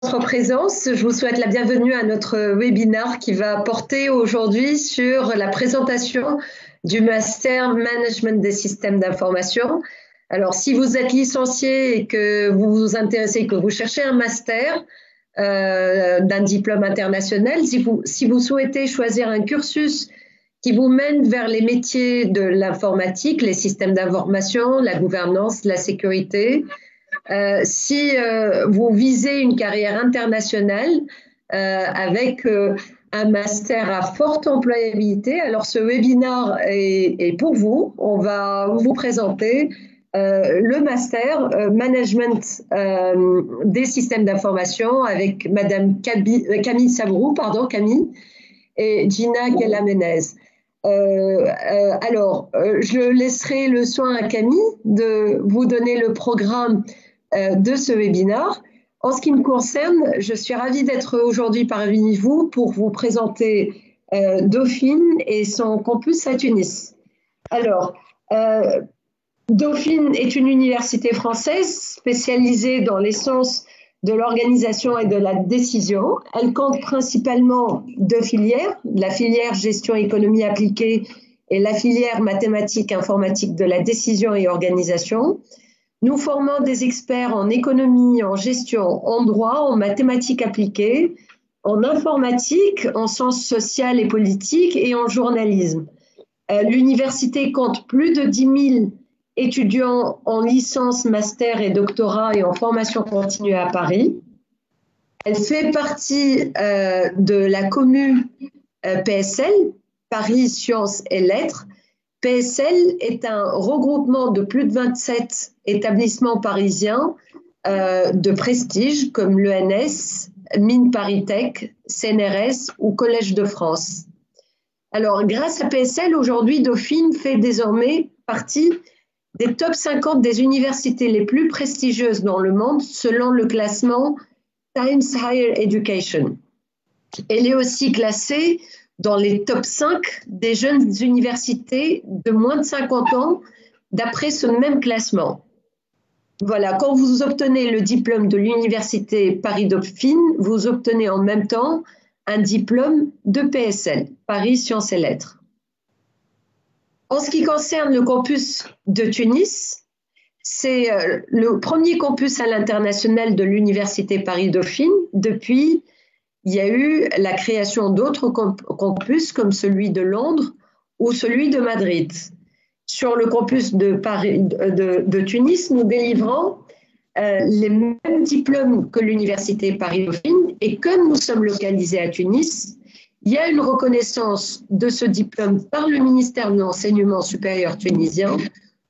votre présence. Je vous souhaite la bienvenue à notre webinaire qui va porter aujourd'hui sur la présentation du Master Management des systèmes d'information. Alors, si vous êtes licencié et que vous vous intéressez, que vous cherchez un master d'un diplôme international, si vous souhaitez choisir un cursus qui vous mène vers les métiers de l'informatique, les systèmes d'information, la gouvernance, la sécurité, si vous visez une carrière internationale avec un master à forte employabilité, alors ce webinaire est pour vous. On va vous présenter le master management des systèmes d'information avec Madame Camille Sabrou, Camille, et Gina Gallamenez. Je laisserai le soin à Camille de vous donner le programme de ce webinaire. En ce qui me concerne, je suis ravie d'être aujourd'hui parmi vous pour vous présenter Dauphine et son campus à Tunis. Alors, Dauphine est une université française spécialisée dans les sciences de l'organisation et de la décision. Elle compte principalement deux filières, la filière gestion économie appliquée et la filière mathématiques informatique de la décision et organisation. Nous formons des experts en économie, en gestion, en droit, en mathématiques appliquées, en informatique, en sciences sociales et politiques et en journalisme. L'université compte plus de 10 000 étudiants en licence, master et doctorat et en formation continue à Paris. Elle fait partie de la commune PSL, Paris Sciences et Lettres. PSL est un regroupement de plus de 27 établissements parisiens de prestige comme l'ENS, Mines ParisTech, CNRS ou Collège de France. Alors, grâce à PSL, aujourd'hui, Dauphine fait désormais partie des top 50 des universités les plus prestigieuses dans le monde selon le classement Times Higher Education. Elle est aussi classée dans les top 5 des jeunes universités de moins de 50 ans d'après ce même classement. Voilà, quand vous obtenez le diplôme de l'université Paris-Dauphine, vous obtenez en même temps un diplôme de PSL, Paris Sciences et Lettres. En ce qui concerne le campus de Tunis, c'est le premier campus à l'international de l'université Paris-Dauphine. Depuis, il y a eu la création d'autres campus comme celui de Londres ou celui de Madrid. Sur le campus de Tunis, nous délivrons les mêmes diplômes que l'université Paris-Dauphine et comme nous sommes localisés à Tunis, il y a une reconnaissance de ce diplôme par le ministère de l'Enseignement supérieur tunisien.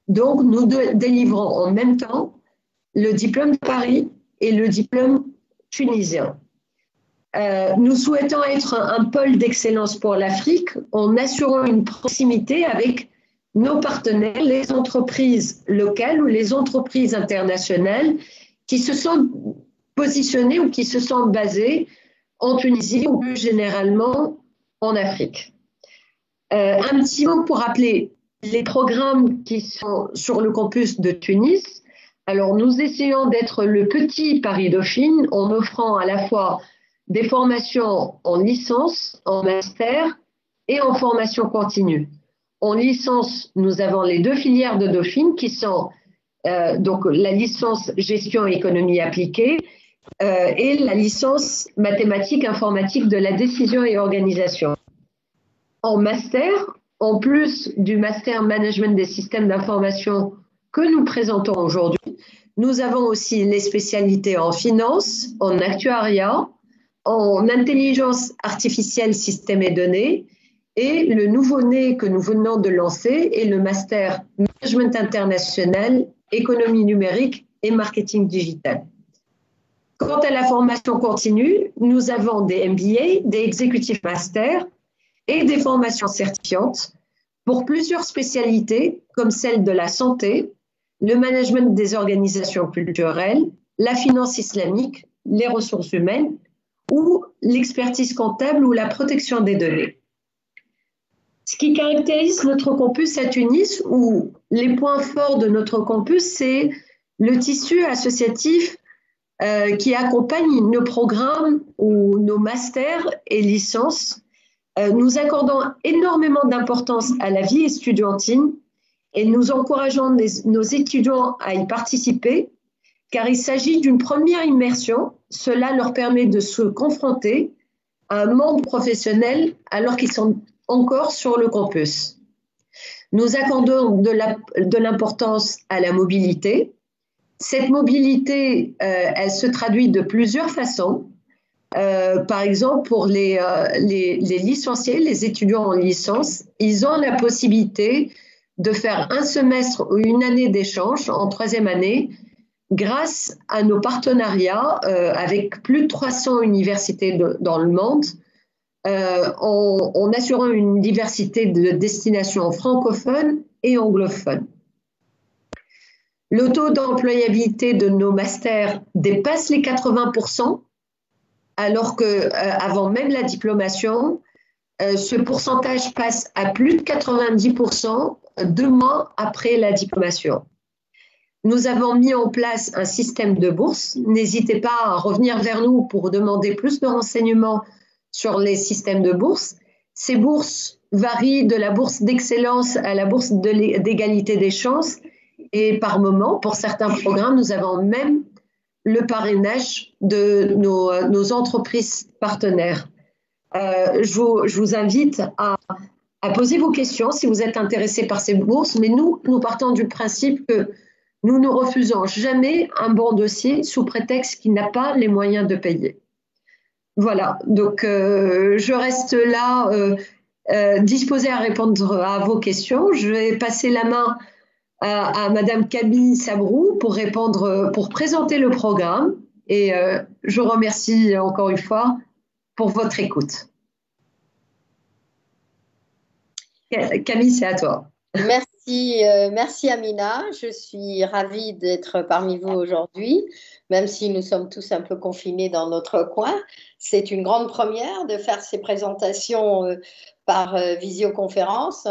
Donc, nous délivrons en même temps le diplôme de Paris et le diplôme tunisien. Nous souhaitons être un pôle d'excellence pour l'Afrique en assurant une proximité avec nos partenaires, les entreprises locales ou les entreprises internationales qui se sont positionnées ou qui se sont basées en Tunisie ou plus généralement en Afrique. Un petit mot pour rappeler les programmes qui sont sur le campus de Tunis. Alors, nous essayons d'être le petit Paris-Dauphine en offrant à la fois des formations en licence, en master et en formation continue. En licence, nous avons les deux filières de Dauphine qui sont donc la licence gestion et économie appliquée et la licence mathématiques informatique de la décision et organisation. En master, en plus du master management des systèmes d'information que nous présentons aujourd'hui, nous avons aussi les spécialités en finance, en actuariat, en intelligence artificielle, systèmes et données, et le nouveau-né que nous venons de lancer est le master management international, économie numérique et marketing digital. Quant à la formation continue, nous avons des MBA, des Executive Masters et des formations certifiantes pour plusieurs spécialités comme celle de la santé, le management des organisations culturelles, la finance islamique, les ressources humaines ou l'expertise comptable ou la protection des données. Ce qui caractérise notre campus à Tunis, ou les points forts de notre campus, c'est le tissu associatif qui accompagnent nos programmes ou nos masters et licences. Nous accordons énormément d'importance à la vie estudiantine et nous encourageons nos étudiants à y participer car il s'agit d'une première immersion. Cela leur permet de se confronter à un monde professionnel alors qu'ils sont encore sur le campus. Nous accordons de l'importance à la mobilité. Cette mobilité, elle se traduit de plusieurs façons. Par exemple, pour les licenciés, les étudiants en licence, ils ont la possibilité de faire un semestre ou une année d'échange en troisième année grâce à nos partenariats avec plus de 300 universités dans le monde, en assurant une diversité de destinations francophones et anglophones. Le taux d'employabilité de nos masters dépasse les 80%, alors qu'avant même la diplomation, ce pourcentage passe à plus de 90% 2 mois après la diplomation. Nous avons mis en place un système de bourses. N'hésitez pas à revenir vers nous pour demander plus de renseignements sur les systèmes de bourses. Ces bourses varient de la bourse d'excellence à la bourse d'égalité des chances. Et par moment, pour certains programmes, nous avons même le parrainage de nos entreprises partenaires. Je vous invite à poser vos questions si vous êtes intéressé par ces bourses, mais nous partons du principe que nous ne refusons jamais un bon dossier sous prétexte qu'il n'a pas les moyens de payer. Voilà, donc je reste là disposée à répondre à vos questions. Je vais passer la main à Madame Camille Sabrou pour présenter le programme et je remercie encore une fois pour votre écoute. Camille, c'est à toi. Merci Amina. Je suis ravie d'être parmi vous aujourd'hui, même si nous sommes tous un peu confinés dans notre coin. C'est une grande première de faire ces présentations par visioconférence.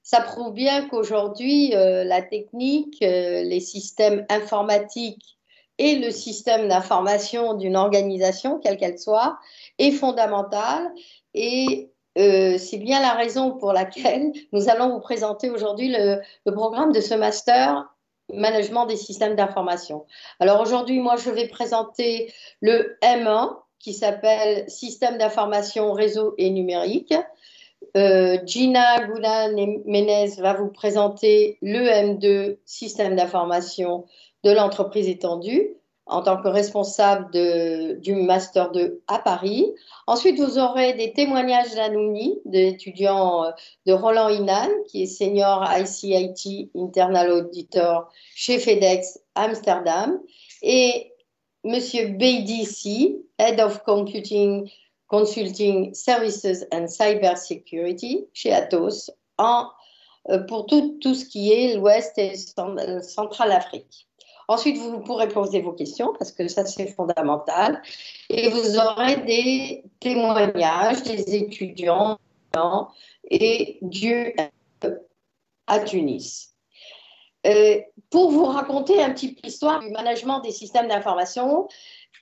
Ça prouve bien qu'aujourd'hui, la technique, les systèmes informatiques et le système d'information d'une organisation, quelle qu'elle soit, est fondamental et c'est bien la raison pour laquelle nous allons vous présenter aujourd'hui le programme de ce master management des systèmes d'information. Alors aujourd'hui, moi, je vais présenter le M1 qui s'appelle système d'information, réseau et numérique. Gina Goulan-Ménez va vous présenter le M2 système d'information de l'entreprise étendue en tant que responsable du Master 2 à Paris. Ensuite, vous aurez des témoignages d'alumni, d'étudiants de Roland Inan, qui est senior ICIT Internal Auditor chez FedEx Amsterdam, et Monsieur Beidi Si, Head of Computing, Consulting Services and Cyber Security chez Atos, pour tout ce qui est l'Ouest et Centrale Afrique. Ensuite, vous pourrez poser vos questions parce que ça, c'est fondamental. Et vous aurez des témoignages des étudiants et à Tunis. Pour vous raconter un petit peu l'histoire du management des systèmes d'information,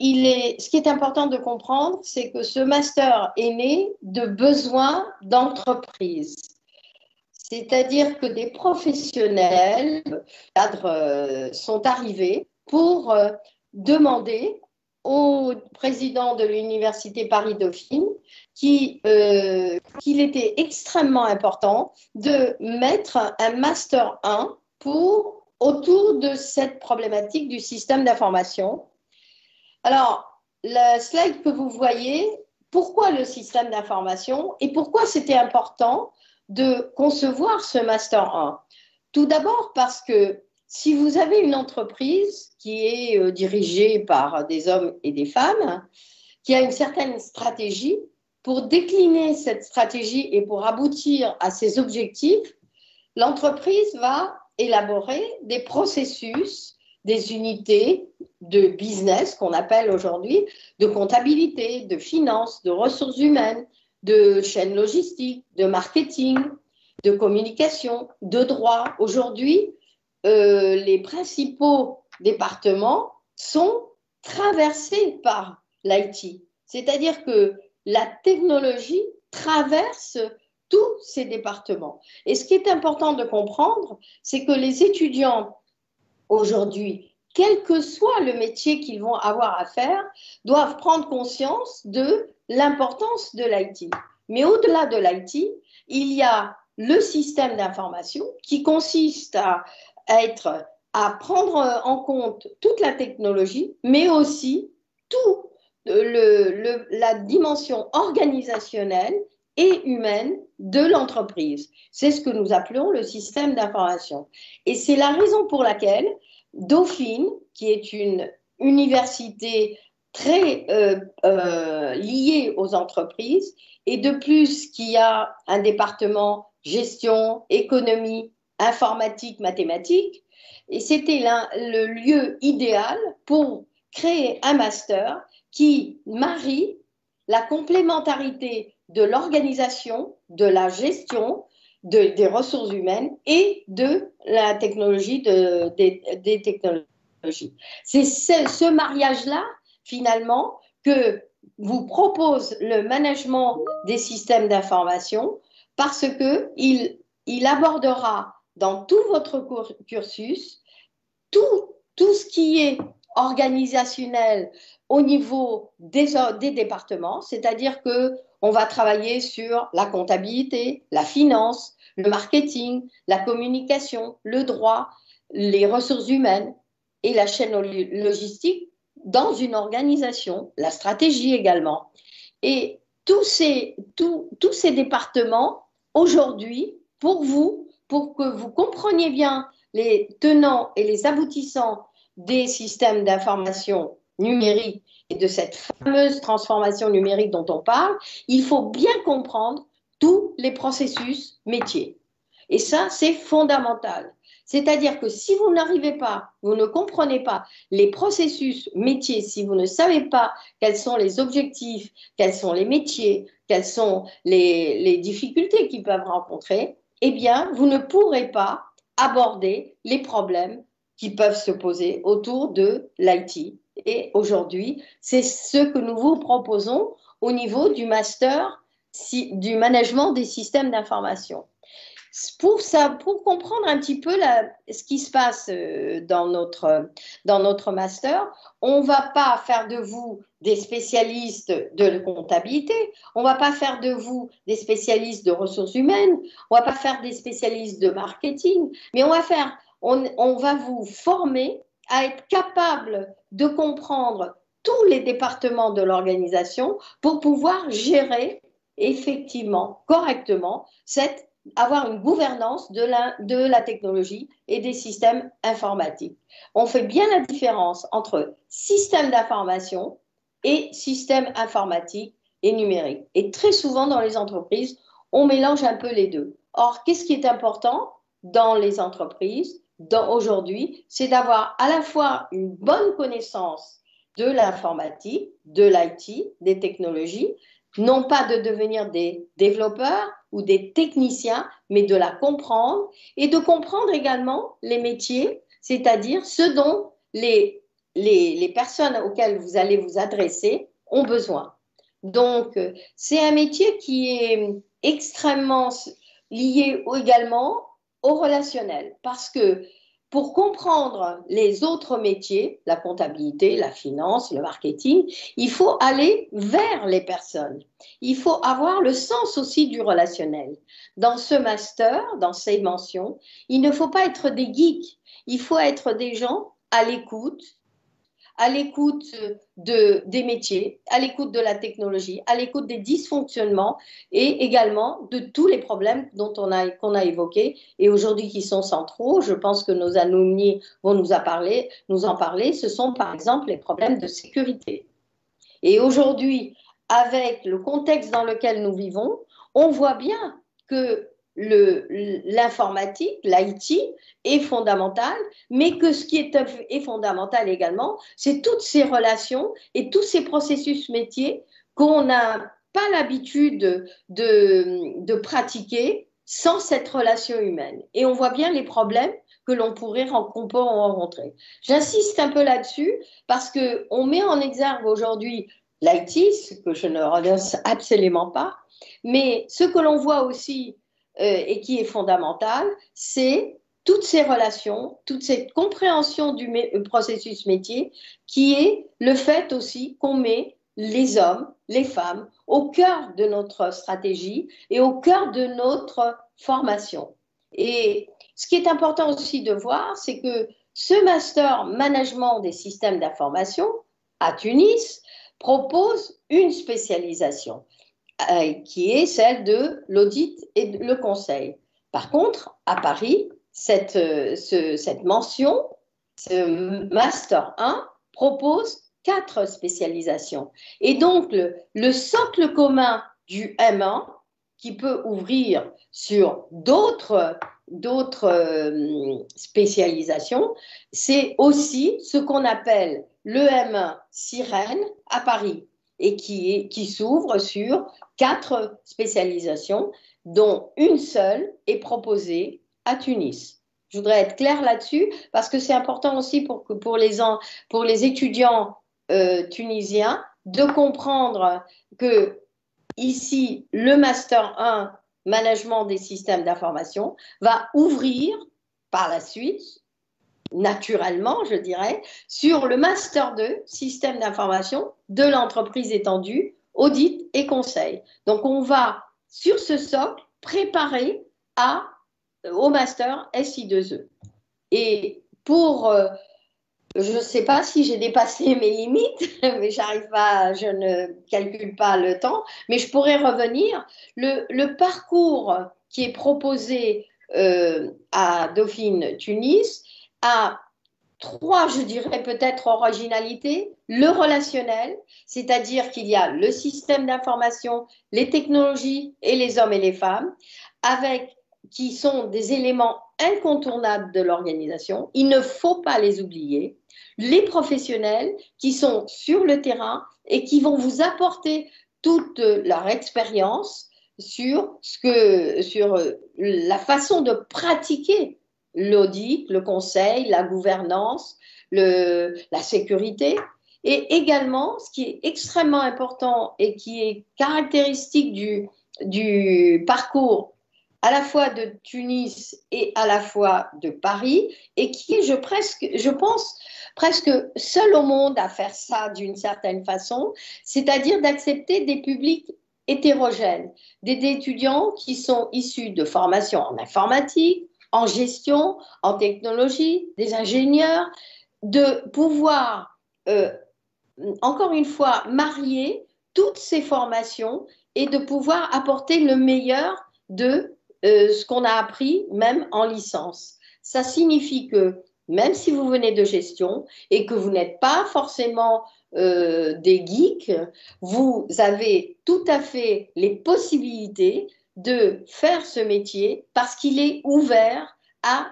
ce qui est important de comprendre, c'est que ce master est né de besoins d'entreprise. C'est-à-dire que des professionnels, cadres, sont arrivés pour demander au président de l'Université Paris-Dauphine qu'il était extrêmement important de mettre un Master 1 autour de cette problématique du système d'information. Alors, la slide que vous voyez, pourquoi le système d'information et pourquoi c'était important de concevoir ce Master 1. Tout d'abord parce que si vous avez une entreprise qui est dirigée par des hommes et des femmes, qui a une certaine stratégie, pour décliner cette stratégie et pour aboutir à ses objectifs, l'entreprise va élaborer des processus, des unités de business qu'on appelle aujourd'hui de comptabilité, de finance, de ressources humaines, de chaîne logistique, de marketing, de communication, de droit. Aujourd'hui, les principaux départements sont traversée par l'IT. C'est-à-dire que la technologie traverse tous ces départements. Et ce qui est important de comprendre, c'est que les étudiants aujourd'hui, quel que soit le métier qu'ils vont avoir à faire, doivent prendre conscience de l'importance de l'IT. Mais au-delà de l'IT, il y a le système d'information qui consiste à prendre en compte toute la technologie, mais aussi tout la dimension organisationnelle et humaine de l'entreprise. C'est ce que nous appelons le système d'information. Et c'est la raison pour laquelle Dauphine, qui est une université très liée aux entreprises, et de plus qui a un département gestion, économie, informatique, mathématiques, et c'était le lieu idéal pour créer un master qui marie la complémentarité de l'organisation, de la gestion, des ressources humaines et de la technologie, des technologies. C'est ce mariage-là, finalement, que vous propose le management des systèmes d'information parce qu'il abordera dans tout votre cursus tout ce qui est organisationnel au niveau des départements, c'est-à-dire qu'on va travailler sur la comptabilité, la finance, le marketing, la communication, le droit, les ressources humaines et la chaîne logistique dans une organisation, la stratégie également. Et tous ces départements, aujourd'hui, pour que vous compreniez bien les tenants et les aboutissants des systèmes d'information numérique et de cette fameuse transformation numérique dont on parle, il faut bien comprendre tous les processus métiers. Et ça, c'est fondamental. C'est-à-dire que si vous n'arrivez pas, vous ne comprenez pas les processus métiers, si vous ne savez pas quels sont les objectifs, quels sont les métiers, quelles sont les difficultés qu'ils peuvent rencontrer, eh bien, vous ne pourrez pas aborder les problèmes qui peuvent se poser autour de l'IT. Et aujourd'hui, c'est ce que nous vous proposons au niveau du master du management des systèmes d'information. Pour comprendre un petit peu ce qui se passe dans notre master, on ne va pas faire de vous des spécialistes de la comptabilité, on ne va pas faire de vous des spécialistes de ressources humaines, on ne va pas faire des spécialistes de marketing, mais on va vous former à être capable de comprendre tous les départements de l'organisation pour pouvoir gérer effectivement, correctement, avoir une gouvernance de la technologie et des systèmes informatiques. On fait bien la différence entre système d'information et système informatique et numérique. Et très souvent dans les entreprises, on mélange un peu les deux. Or, qu'est-ce qui est important dans les entreprises aujourd'hui, c'est d'avoir à la fois une bonne connaissance de l'informatique, de l'IT, des technologies, non pas de devenir des développeurs ou des techniciens, mais de la comprendre et de comprendre également les métiers, c'est-à-dire ce dont les personnes auxquelles vous allez vous adresser ont besoin. Donc, c'est un métier qui est extrêmement lié également au relationnel, parce que pour comprendre les autres métiers, la comptabilité, la finance, le marketing, il faut aller vers les personnes. Il faut avoir le sens aussi du relationnel. Dans ce master, dans ces mentions, il ne faut pas être des geeks. Il faut être des gens à l'écoute des métiers, à l'écoute de la technologie, à l'écoute des dysfonctionnements et également de tous les problèmes qu'on a évoqués et aujourd'hui qui sont centraux. Je pense que nos alumni vont nous en parler. Ce sont par exemple les problèmes de sécurité. Et aujourd'hui, avec le contexte dans lequel nous vivons, on voit bien que l'informatique, l'IT, est fondamentale, mais que ce qui est fondamental également, c'est toutes ces relations et tous ces processus métiers qu'on n'a pas l'habitude de pratiquer sans cette relation humaine. Et on voit bien les problèmes que qu'on peut rencontrer. J'insiste un peu là-dessus parce qu'on met en exergue aujourd'hui l'IT, ce que je ne renonce absolument pas, mais ce que l'on voit aussi et qui est fondamental, c'est toutes ces relations, toute cette compréhension du processus métier qui est le fait aussi qu'on met les hommes, les femmes au cœur de notre stratégie et au cœur de notre formation. Et ce qui est important aussi de voir, c'est que ce master management des systèmes d'information à Tunis propose une spécialisation qui est celle de l'audit et le conseil. Par contre, à Paris, cette mention, ce Master 1, propose 4 spécialisations. Et donc, le socle commun du M1, qui peut ouvrir sur d'autres spécialisations, c'est aussi ce qu'on appelle le M1 Sirène à Paris et qui s'ouvre sur 4 spécialisations, dont une seule est proposée à Tunis. Je voudrais être claire là-dessus parce que c'est important aussi pour les étudiants tunisiens de comprendre que ici, le Master 1 Management des systèmes d'information va ouvrir par la suite, naturellement, je dirais, sur le Master 2 Système d'information de l'entreprise étendue, audit et conseil. Donc, on va, sur ce socle, préparer au Master SI2E. Et je ne sais pas si j'ai dépassé mes limites, mais je ne calcule pas le temps, mais je pourrais revenir. Le parcours qui est proposé à Dauphine Tunis a 3, je dirais peut-être originalités. Le relationnel, c'est-à-dire qu'il y a le système d'information, les technologies et les hommes et les femmes, qui sont des éléments incontournables de l'organisation. Il ne faut pas les oublier. Les professionnels qui sont sur le terrain et qui vont vous apporter toute leur expérience sur la façon de pratiquer l'audit, le conseil, la gouvernance, la sécurité. Et également, ce qui est extrêmement important et qui est caractéristique du parcours à la fois de Tunis et à la fois de Paris, et qui est, je pense, presque seul au monde à faire ça d'une certaine façon, c'est-à-dire d'accepter des publics hétérogènes, des étudiants qui sont issus de formations en informatique, en gestion, en technologie, des ingénieurs, de pouvoir, encore une fois, marier toutes ces formations et de pouvoir apporter le meilleur de ce qu'on a appris même en licence. Ça signifie que même si vous venez de gestion et que vous n'êtes pas forcément des geeks, vous avez tout à fait les possibilités de faire ce métier parce qu'il est ouvert à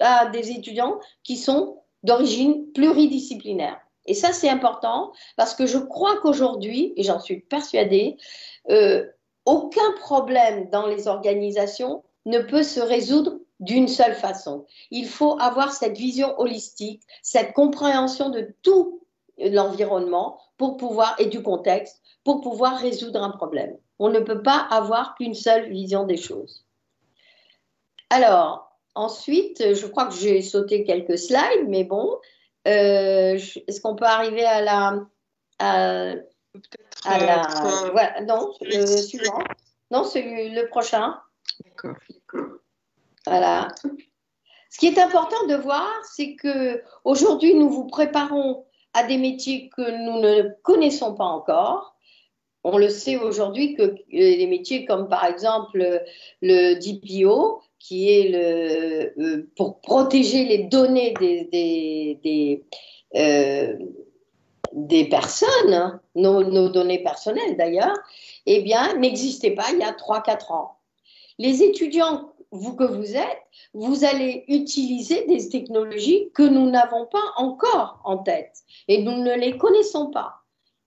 à des étudiants qui sont d'origine pluridisciplinaire. Et ça, c'est important parce que je crois qu'aujourd'hui, et j'en suis persuadée, aucun problème dans les organisations ne peut se résoudre d'une seule façon. Il faut avoir cette vision holistique, cette compréhension de tout l'environnement et du contexte pour pouvoir résoudre un problème. On ne peut pas avoir qu'une seule vision des choses. Alors, ensuite, je crois que j'ai sauté quelques slides, mais bon, est-ce qu'on peut arriver à la... Voilà, non, le suivant. Non, le prochain. D'accord. Voilà. Ce qui est important de voir, c'est qu'aujourd'hui, nous vous préparons à des métiers que nous ne connaissons pas encore. On le sait aujourd'hui que les métiers comme par exemple le DPO, qui est pour protéger les données des personnes, hein, nos données personnelles d'ailleurs, eh bien, n'existait pas il y a 3-4 ans. Les étudiants que vous êtes, vous allez utiliser des technologies que nous n'avons pas encore en tête et nous ne les connaissons pas.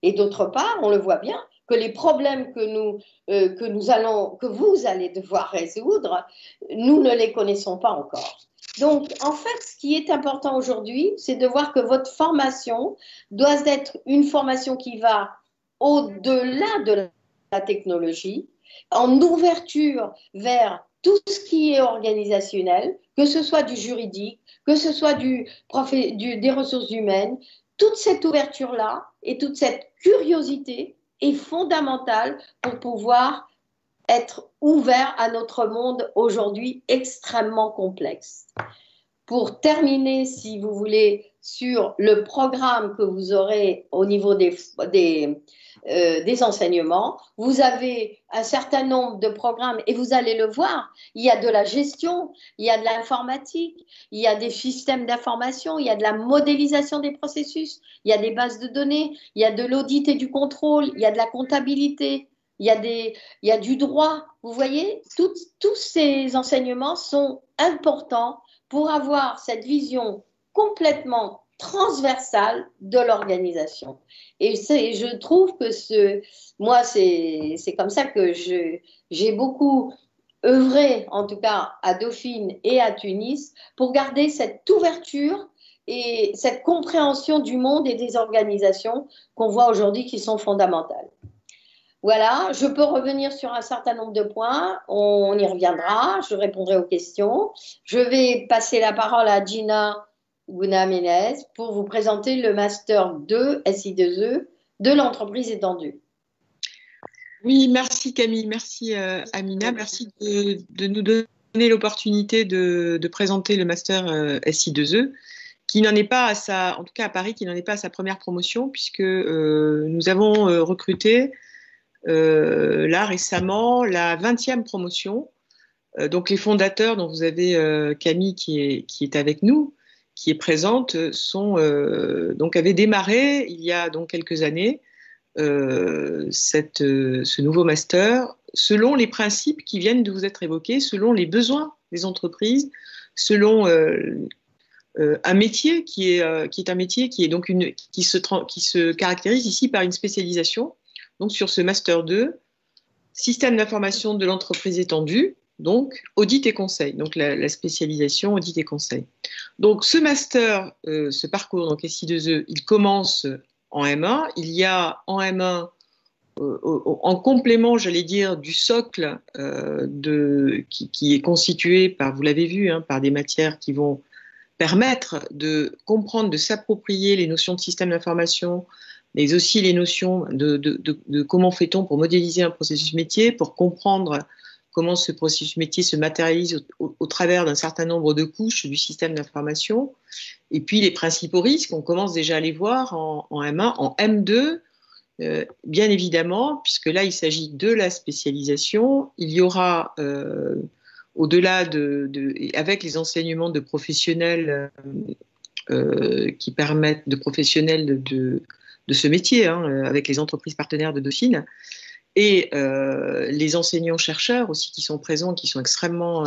Et d'autre part, on le voit bien, que les problèmes que vous allez devoir résoudre, nous ne les connaissons pas encore. Donc, en fait, ce qui est important aujourd'hui, c'est de voir que votre formation doit être une formation qui va au-delà de la technologie, en ouverture vers tout ce qui est organisationnel, que ce soit du juridique, que ce soit des ressources humaines. Toute cette ouverture-là et toute cette curiosité est fondamentale pour pouvoir être ouvert à notre monde aujourd'hui extrêmement complexe. Pour terminer, si vous voulez, sur le programme que vous aurez au niveau des enseignements, vous avez un certain nombre de programmes et vous allez le voir, il y a de la gestion, il y a de l'informatique, il y a des systèmes d'information, il y a de la modélisation des processus, il y a des bases de données, il y a de l'audit et du contrôle, il y a de la comptabilité, il y a du droit. Vous voyez, tous ces enseignements sont importants pour avoir cette vision complètement transversale de l'organisation. Et je trouve que moi, c'est comme ça que j'ai beaucoup œuvré, en tout cas à Dauphine et à Tunis, pour garder cette ouverture et cette compréhension du monde et des organisations qu'on voit aujourd'hui qui sont fondamentales. Voilà, je peux revenir sur un certain nombre de points, on y reviendra, je répondrai aux questions. Je vais passer la parole à Gina Gounaménez pour vous présenter le Master 2 SI2E de l'entreprise étendue. Oui, merci Camille, merci Amina, merci de nous donner l'opportunité de présenter le Master SI2E, qui n'en est pas en tout cas à Paris, qui n'en est pas à sa première promotion, puisque nous avons recruté là récemment la 20e promotion. Donc les fondateurs dont vous avez Camille qui est avec nous, qui est présente, avaient démarré il y a donc quelques années ce nouveau master selon les principes qui viennent de vous être évoqués, selon les besoins des entreprises, selon un métier qui est un métier qui est donc qui se caractérise ici par une spécialisation. Donc sur ce master 2, système d'information de l'entreprise étendue, donc audit et conseil, donc la spécialisation audit et conseil. Donc ce master, ce parcours donc SI2E, il commence en M1. Il y a en M1 en complément, j'allais dire, du socle qui est constitué par, vous l'avez vu, hein, par des matières qui vont permettre de comprendre, de s'approprier les notions de système d'information, mais aussi les notions de comment fait-on pour modéliser un processus métier, pour comprendre comment ce processus métier se matérialise au travers d'un certain nombre de couches du système d'information. Et puis les principaux risques, on commence déjà à les voir en M1, en M2, bien évidemment, puisque là il s'agit de la spécialisation. Il y aura, au-delà avec les enseignements de professionnels qui permettent de professionnels de ce métier, hein, avec les entreprises partenaires de Dauphine, et les enseignants-chercheurs aussi qui sont présents, qui sont extrêmement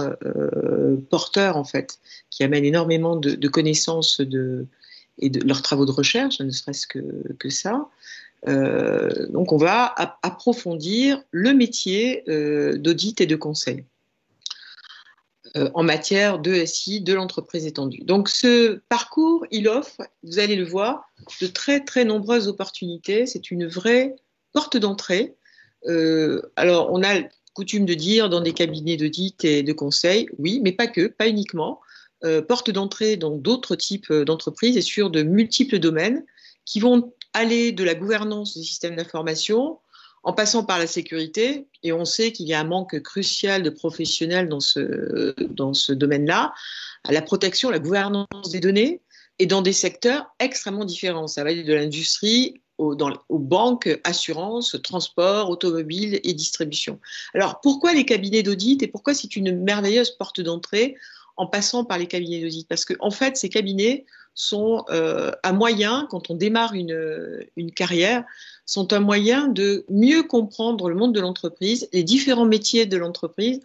porteurs en fait, qui amènent énormément de connaissances et de leurs travaux de recherche, ne serait-ce que ça. Donc on va approfondir le métier d'audit et de conseil en matière de SI de l'entreprise étendue. Donc ce parcours, il offre, vous allez le voir, de très très nombreuses opportunités. C'est une vraie porte d'entrée. Alors on a coutume de dire dans des cabinets d'audit et de conseil, oui, mais pas que, pas uniquement. Porte d'entrée dans d'autres types d'entreprises et sur de multiples domaines qui vont aller de la gouvernance des systèmes d'information en passant par la sécurité, et on sait qu'il y a un manque crucial de professionnels dans ce domaine-là, à la protection, la gouvernance des données, et dans des secteurs extrêmement différents. Ça va aller de l'industrie aux banques, assurances, transport, automobile et distribution. Alors, pourquoi les cabinets d'audit et pourquoi c'est une merveilleuse porte d'entrée en passant par les cabinets d'audit? Parce qu'en fait, ces cabinets sont un moyen, quand on démarre une carrière, sont un moyen de mieux comprendre le monde de l'entreprise, les différents métiers de l'entreprise.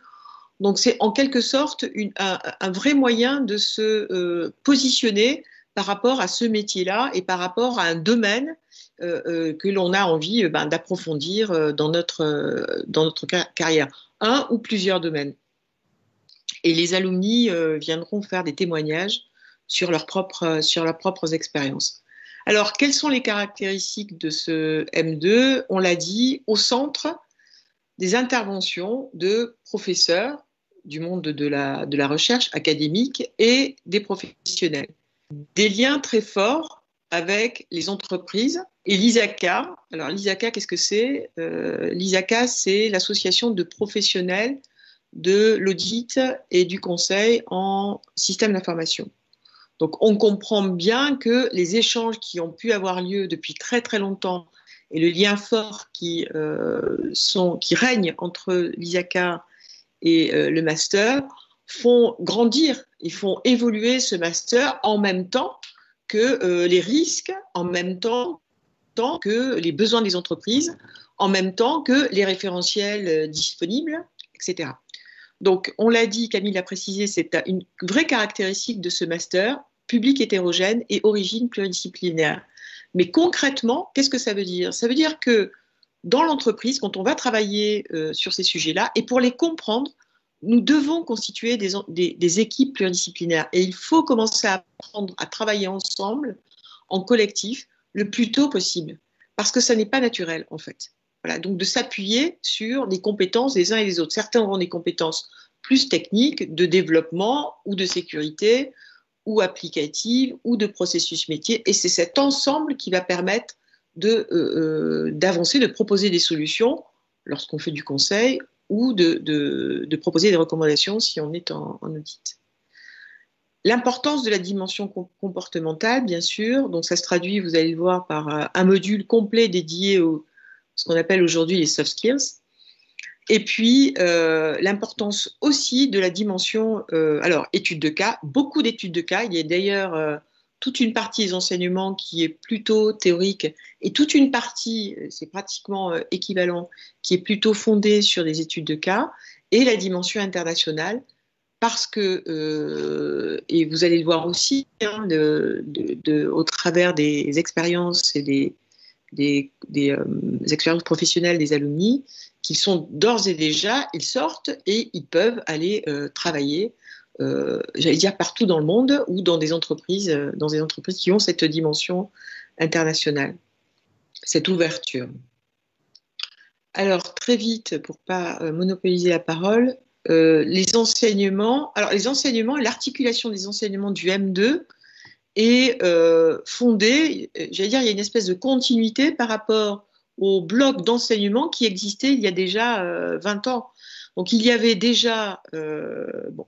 Donc c'est en quelque sorte un vrai moyen de se positionner par rapport à ce métier-là et par rapport à un domaine que l'on a envie d'approfondir dans notre carrière, un ou plusieurs domaines. Et les alumni viendront faire des témoignages sur leurs propres expériences. Alors, quelles sont les caractéristiques de ce M2? On l'a dit, au centre des interventions de professeurs du monde de la recherche académique et des professionnels. Des liens très forts avec les entreprises et l'ISACA. Alors, l'ISACA, qu'est-ce que c'est? L'ISACA, c'est l'association de professionnels de l'audit et du conseil en système d'information. Donc, on comprend bien que les échanges qui ont pu avoir lieu depuis très très longtemps et le lien fort qui règne entre l'ISACA et le master font grandir, ils font évoluer ce master en même temps que les risques, en même temps que les besoins des entreprises, en même temps que les référentiels disponibles, etc. Donc, on l'a dit, Camille l'a précisé, c'est une vraie caractéristique de ce master, public hétérogène et origine pluridisciplinaire. Mais concrètement, qu'est-ce que ça veut dire? Ça veut dire que dans l'entreprise, quand on va travailler sur ces sujets-là, et pour les comprendre, nous devons constituer des équipes pluridisciplinaires. Et il faut commencer à apprendre à travailler ensemble, en collectif, le plus tôt possible. Parce que ça n'est pas naturel, en fait. Voilà, donc de s'appuyer sur les compétences des uns et des autres. Certains auront des compétences plus techniques, de développement ou de sécurité, ou applicatives, ou de processus métier. Et c'est cet ensemble qui va permettre d'avancer, de proposer des solutions lorsqu'on fait du conseil, ou de proposer des recommandations si on est en audit. L'importance de la dimension comportementale, bien sûr, donc ça se traduit, vous allez le voir, par un module complet dédié ce qu'on appelle aujourd'hui les soft skills. Et puis, l'importance aussi de la dimension, alors, études de cas, beaucoup d'études de cas. Il y a d'ailleurs toute une partie des enseignements qui est plutôt théorique et toute une partie, c'est pratiquement équivalent, qui est plutôt fondée sur des études de cas et la dimension internationale. Parce que, et vous allez le voir aussi, hein, au travers des expériences et des expériences professionnelles des alumni, qui sont d'ores et déjà, ils sortent et ils peuvent aller travailler, j'allais dire partout dans le monde ou dans des entreprises qui ont cette dimension internationale, cette ouverture. Alors, très vite, pour ne pas monopoliser la parole, les enseignements, l'articulation des enseignements du M2 est fondée, j'allais dire, il y a une espèce de continuité par rapport au bloc d'enseignement qui existait il y a déjà 20 ans. Donc, il y avait déjà,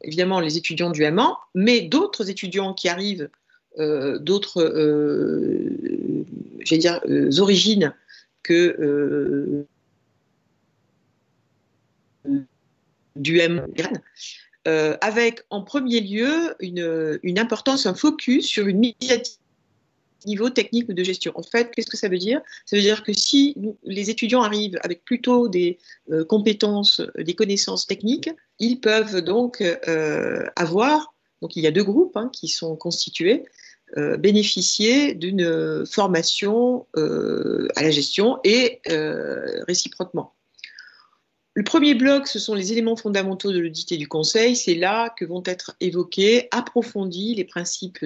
évidemment, les étudiants du M1, mais d'autres étudiants qui arrivent, d'autres, j'allais dire, origines que du M1, avec en premier lieu une importance, un focus sur une mise à niveau technique ou de gestion. En fait, qu'est-ce que ça veut dire? Ça veut dire que si les étudiants arrivent avec plutôt des compétences, des connaissances techniques, ils peuvent donc avoir, donc il y a deux groupes qui sont constitués, bénéficier d'une formation à la gestion et réciproquement. Le premier bloc, ce sont les éléments fondamentaux de l'audit et du conseil. C'est là que vont être évoqués, approfondis les principes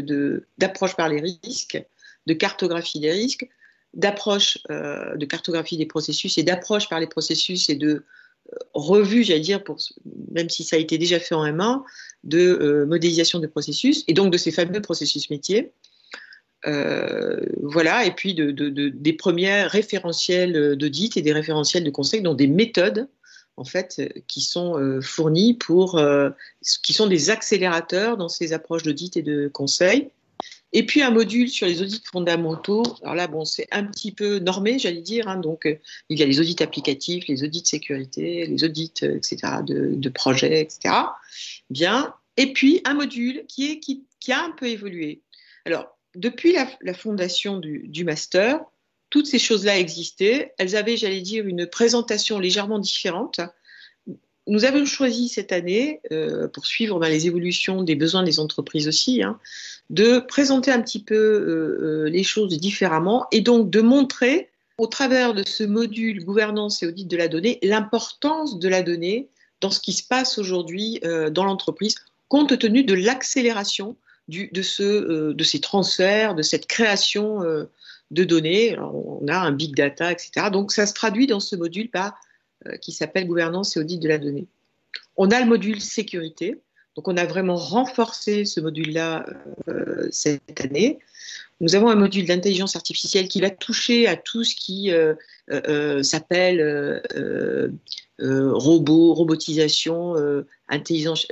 d'approche par les risques, de cartographie des risques, d'approche de cartographie des processus et d'approche par les processus et de revue, j'allais dire, même si ça a été déjà fait en M1, de modélisation de processus et donc de ces fameux processus métiers. Voilà, et puis des premiers référentiels d'audit et des référentiels de conseil, donc des méthodes en fait, qui sont fournis qui sont des accélérateurs dans ces approches d'audit et de conseil. Et puis un module sur les audits fondamentaux. Alors là, c'est un petit peu normé, j'allais dire. Donc, il y a les audits applicatifs, les audits de sécurité, les audits, etc., de projets, etc. Bien. Et puis un module qui a un peu évolué. Alors, depuis la fondation du master, toutes ces choses-là existaient. Elles avaient, j'allais dire, une présentation légèrement différente. nous avons choisi cette année, pour suivre les évolutions des besoins des entreprises aussi, hein, de présenter un petit peu les choses différemment et donc de montrer, au travers de ce module gouvernance et audit de la donnée, l'importance de la donnée dans ce qui se passe aujourd'hui dans l'entreprise, compte tenu de l'accélération de ces transferts, de cette création de données. Alors, on a un big data, etc. Donc, ça se traduit dans ce module qui s'appelle gouvernance et audit de la donnée. On a le module sécurité. Donc, on a vraiment renforcé ce module-là cette année. Nous avons un module d'intelligence artificielle qui va toucher à tout ce qui s'appelle robotisation, intelligence,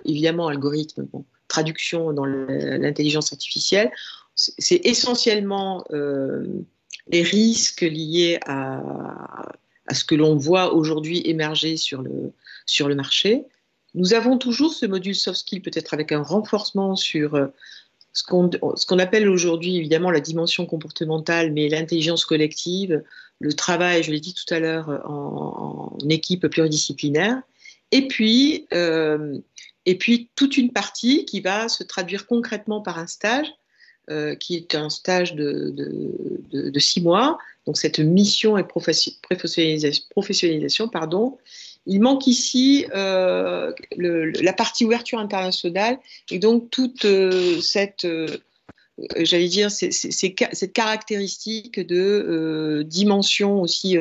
évidemment algorithme, bon, traduction dans l'intelligence artificielle. C'est essentiellement les risques liés à ce que l'on voit aujourd'hui émerger sur le marché. Nous avons toujours ce module soft skill, peut-être avec un renforcement sur ce qu'on appelle aujourd'hui évidemment la dimension comportementale, mais l'intelligence collective, le travail, je l'ai dit tout à l'heure, en équipe pluridisciplinaire. Et puis toute une partie qui va se traduire concrètement par un stage, qui est un stage de 6 mois. Donc cette mission et professionnalisation, pardon. Il manque ici la partie ouverture internationale et donc toute cette caractéristique de dimension aussi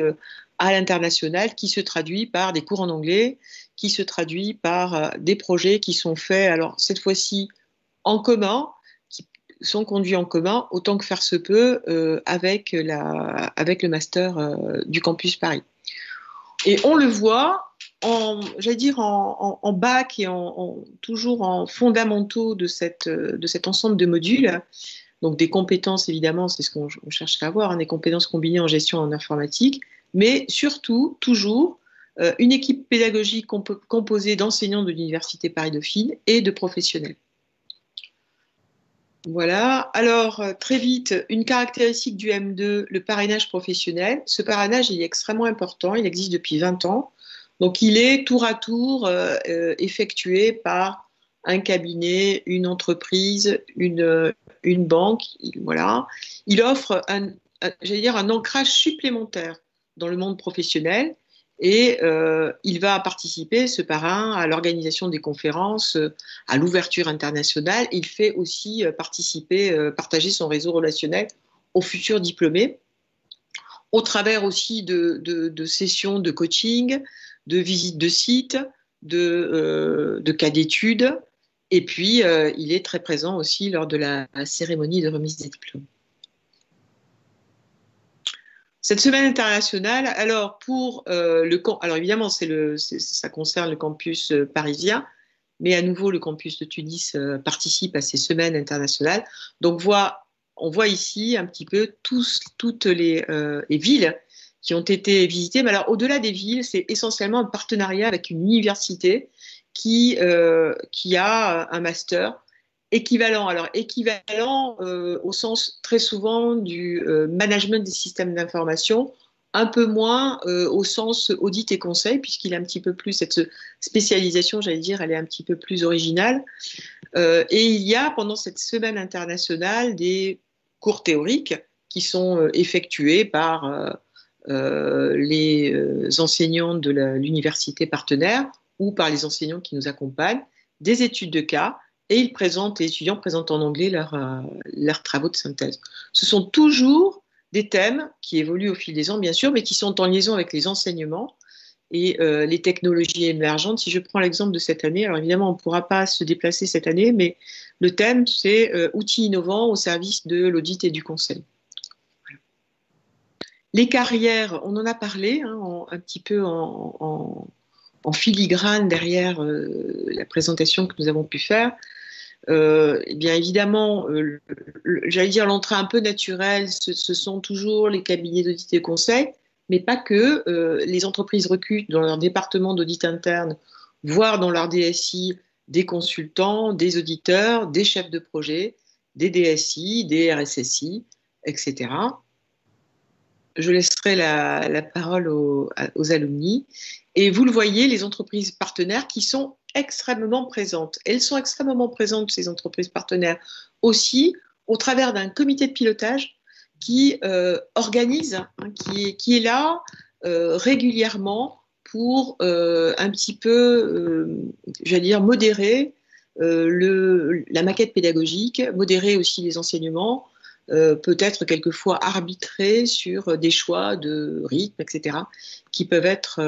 à l'international qui se traduit par des cours en anglais, qui se traduit par des projets qui sont faits, alors cette fois-ci en commun, qui sont conduits en commun autant que faire se peut avec le master du campus Paris. Et on le voit en bac et toujours en fondamentaux de cet ensemble de modules. Donc des compétences, évidemment, c'est ce qu'on cherche à avoir, hein, des compétences combinées en gestion en informatique, mais surtout, toujours, une équipe pédagogique composée d'enseignants de l'Université Paris-Dauphine et de professionnels. Voilà. Alors, très vite, une caractéristique du M2, le parrainage professionnel. Ce parrainage, il est extrêmement important, il existe depuis 20 ans. Donc, il est tour à tour effectué par un cabinet, une entreprise, une banque. Voilà. Il offre un ancrage supplémentaire dans le monde professionnel et il va participer, ce parrain, à l'organisation des conférences, à l'ouverture internationale. Il fait aussi partager son réseau relationnel aux futurs diplômés, au travers aussi de sessions de coaching, de visites de sites, de cas d'études. Et puis, il est très présent aussi lors de la cérémonie de remise des diplômes. Cette semaine internationale, alors alors évidemment, ça concerne le campus parisien, mais à nouveau, le campus de Tunis participe à ces semaines internationales. Donc, on voit ici un petit peu toutes les villes qui ont été visitées. Mais alors, au-delà des villes, c'est essentiellement un partenariat avec une université qui a un master équivalent. Alors, équivalent au sens très souvent du management des systèmes d'information, un peu moins au sens audit et conseil, puisqu'il a un petit peu plus cette spécialisation, j'allais dire, elle est un petit peu plus originale. Et il y a pendant cette semaine internationale des cours théoriques qui sont effectués par les enseignants de l'université partenaire ou par les enseignants qui nous accompagnent, des études de cas, et les étudiants présentent en anglais leurs travaux de synthèse. Ce sont toujours des thèmes qui évoluent au fil des ans, bien sûr, mais qui sont en liaison avec les enseignements et les technologies émergentes. Si je prends l'exemple de cette année, alors évidemment, on ne pourra pas se déplacer cette année, mais le thème, c'est outils innovants au service de l'audit et du conseil. Voilà. Les carrières, on en a parlé un petit peu en filigrane derrière la présentation que nous avons pu faire. Eh bien évidemment, j'allais dire l'entrée un peu naturelle, ce sont toujours les cabinets d'audit et conseil, mais pas que. Les entreprises recrutent dans leur département d'audit interne, voire dans leur DSI, des consultants, des auditeurs, des chefs de projet, des DSI, des RSSI, etc. je laisserai la parole aux alumni. Et vous le voyez, les entreprises partenaires qui sont extrêmement présentes. Elles sont extrêmement présentes, ces entreprises partenaires, aussi au travers d'un comité de pilotage qui organise, hein, qui est là régulièrement pour un petit peu, j'allais dire, modérer la maquette pédagogique, modérer aussi les enseignements, peut-être quelquefois arbitrer sur des choix de rythme, etc., qui peuvent être,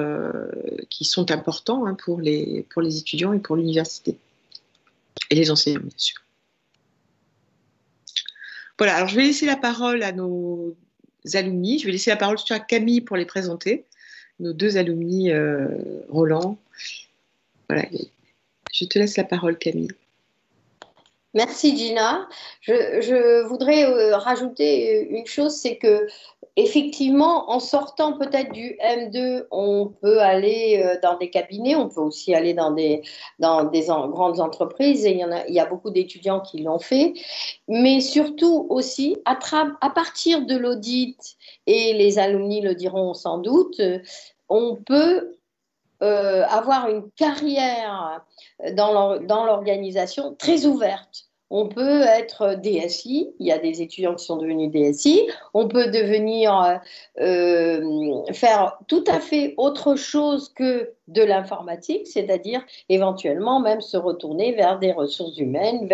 qui sont importants, hein, pour les étudiants et pour l'université et les enseignants, bien sûr. Voilà, alors je vais laisser la parole à nos alumni. Je vais laisser la parole à Camille pour les présenter, nos deux alumni, Roland. Voilà, je te laisse la parole, Camille. Merci Gina. Je voudrais rajouter une chose, c'est que effectivement, en sortant peut-être du M2, on peut aller dans des cabinets, on peut aussi aller dans des grandes entreprises, et il y a beaucoup d'étudiants qui l'ont fait, mais surtout aussi à partir de l'audit, et les alumni le diront sans doute, on peut avoir une carrière dans l'organisation très ouverte. On peut être DSI, il y a des étudiants qui sont devenus DSI, on peut devenir faire tout à fait autre chose que de l'informatique, c'est-à-dire éventuellement même se retourner vers des ressources humaines,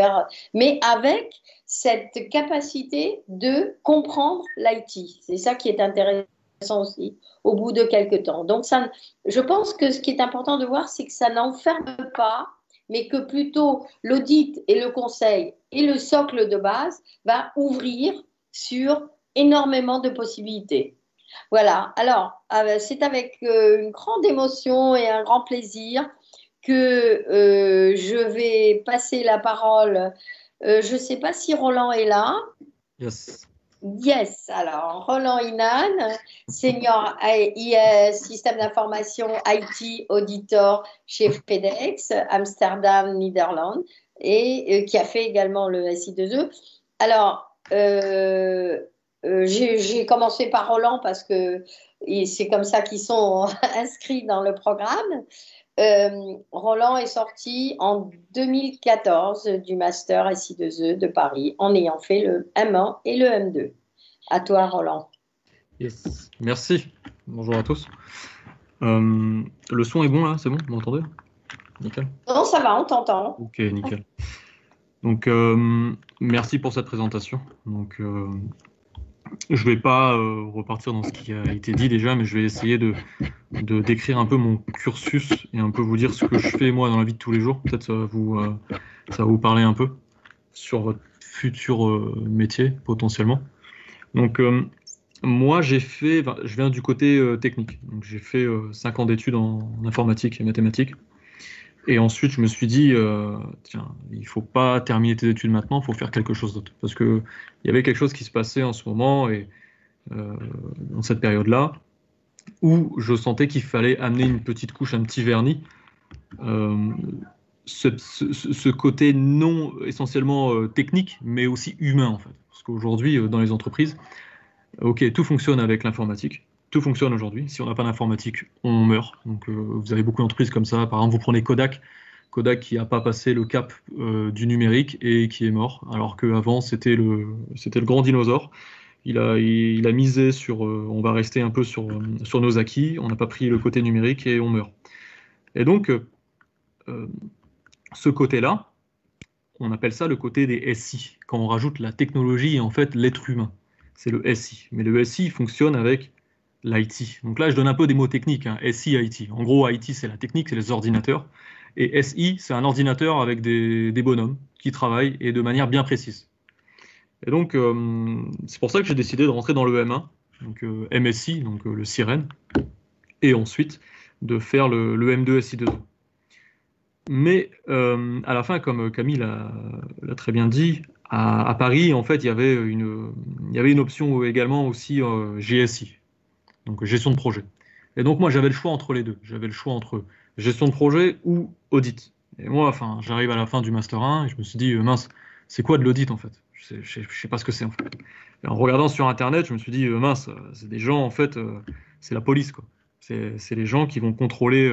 mais avec cette capacité de comprendre l'IT. C'est ça qui est intéressant aussi au bout de quelques temps. Donc ça, je pense que ce qui est important de voir, c'est que ça n'enferme pas, mais que plutôt l'audit et le conseil et le socle de base va ouvrir sur énormément de possibilités. Voilà, alors c'est avec une grande émotion et un grand plaisir que je vais passer la parole. Je ne sais pas si Roland est là. Yes. Yes, alors Roland Inan, senior système d'information IT auditor chez FedEx, Amsterdam, Netherlands, et qui a fait également le SI2E. Alors, j'ai commencé par Roland parce que c'est comme ça qu'ils sont inscrits dans le programme. Roland est sorti en 2014 du master SI2E de Paris en ayant fait le M1 et le M2. À toi, Roland. Yes. Merci. Bonjour à tous. Le son est bon là, c'est bon, vous m'entendez? Nickel. Non, ça va, on t'entend. Ok, nickel. Donc, merci pour cette présentation. Donc, je ne vais pas repartir dans ce qui a été dit déjà, mais je vais essayer de décrire un peu mon cursus et un peu vous dire ce que je fais moi dans la vie de tous les jours. Peut-être ça va vous parler un peu sur votre futur métier potentiellement. Donc moi je viens du côté technique. Donc j'ai fait 5 ans d'études en informatique et mathématiques. Et ensuite, je me suis dit, tiens, il ne faut pas terminer tes études maintenant, il faut faire quelque chose d'autre. Parce qu'il y avait quelque chose qui se passait en ce moment, et dans cette période-là, où je sentais qu'il fallait amener une petite couche, un petit vernis. Ce côté non essentiellement technique, mais aussi humain, en fait. Parce qu'aujourd'hui, dans les entreprises, ok, tout fonctionne avec l'informatique. Tout fonctionne aujourd'hui. Si on n'a pas d'informatique, on meurt. Donc, vous avez beaucoup d'entreprises comme ça. Par exemple, vous prenez Kodak. Kodak qui n'a pas passé le cap du numérique et qui est mort. Alors qu'avant, c'était le grand dinosaure. Il a misé sur... on va rester un peu sur nos acquis. On n'a pas pris le côté numérique et on meurt. Et donc, ce côté-là, on appelle ça le côté des SI. Quand on rajoute la technologie et en fait l'être humain. C'est le SI. Mais le SI fonctionne avec l'IT. Donc là, je donne un peu des mots techniques, hein. SI, IT. En gros, IT, c'est la technique, c'est les ordinateurs. Et SI, c'est un ordinateur avec des bonhommes qui travaillent et de manière bien précise. Et donc, c'est pour ça que j'ai décidé de rentrer dans le M1, donc MSI, donc le sirène, et ensuite de faire le M2 SI2. Mais à la fin, comme Camille l'a très bien dit, à Paris, en fait, il y avait une option également aussi GSI. Donc gestion de projet. Et donc moi j'avais le choix entre les deux. J'avais le choix entre gestion de projet ou audit. Et moi, j'arrive à la fin du master 1 et je me suis dit mince, c'est quoi de l'audit en fait? Je sais pas ce que c'est en fait. Et en regardant sur Internet, je me suis dit, mince, c'est des gens, en fait, c'est la police, quoi. C'est les gens qui vont contrôler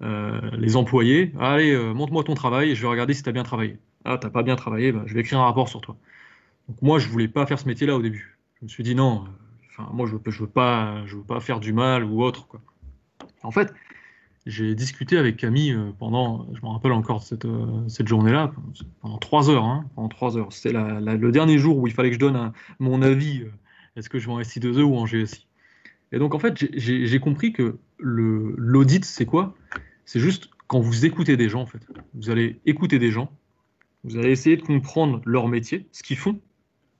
les employés. Allez, montre-moi ton travail et je vais regarder si tu as bien travaillé. Ah, t'as pas bien travaillé, bah, je vais écrire un rapport sur toi. Donc moi, je voulais pas faire ce métier-là au début. Je me suis dit non, enfin, moi, je veux pas faire du mal ou autre, quoi. En fait, j'ai discuté avec Camille pendant, je me rappelle encore de cette journée-là, pendant 3 heures, hein, pendant 3 heures. C'était le dernier jour où il fallait que je donne mon avis. Est-ce que je vais en SI2E ou en GSI? Et donc, en fait, j'ai compris que l'audit, c'est quoi? C'est juste quand vous écoutez des gens, en fait. Vous allez écouter des gens, vous allez essayer de comprendre leur métier, ce qu'ils font.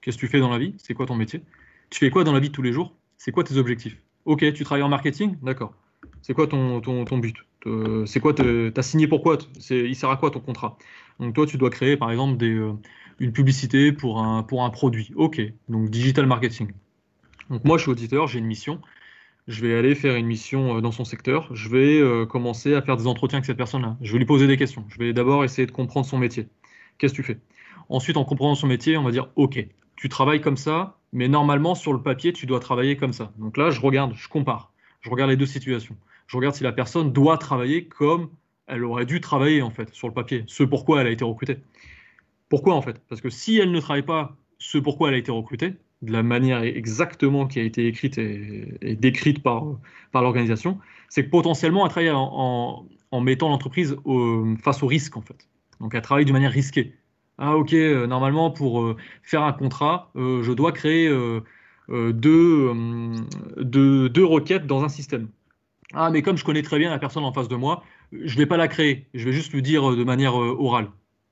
Qu'est-ce que tu fais dans la vie? C'est quoi ton métier? Tu fais quoi dans la vie de tous les jours? C'est quoi tes objectifs? Ok, tu travailles en marketing? D'accord. C'est quoi ton but? C'est quoi, t'as signé pourquoi? Il sert à quoi ton contrat? Donc toi, tu dois créer par exemple une publicité pour un produit. Ok, donc digital marketing. Donc moi, je suis auditeur, j'ai une mission. Je vais aller faire une mission dans son secteur. Je vais commencer à faire des entretiens avec cette personne-là. Je vais lui poser des questions. Je vais d'abord essayer de comprendre son métier. Qu'est-ce que tu fais? Ensuite, en comprenant son métier, on va dire, ok, tu travailles comme ça, mais normalement, sur le papier, tu dois travailler comme ça. Donc là, je regarde, je compare. Je regarde les deux situations. Je regarde si la personne doit travailler comme elle aurait dû travailler, en fait, sur le papier. Ce pourquoi elle a été recrutée. Pourquoi, en fait? Parce que si elle ne travaille pas ce pourquoi elle a été recrutée, de la manière exactement qui a été écrite et décrite par l'organisation, c'est que potentiellement, elle travaille en mettant l'entreprise face au risque, en fait. Donc, elle travaille de manière risquée. Ah, ok, normalement, pour faire un contrat, je dois créer deux requêtes dans un système. Ah, mais comme je connais très bien la personne en face de moi, je ne vais pas la créer. Je vais juste lui dire de manière orale.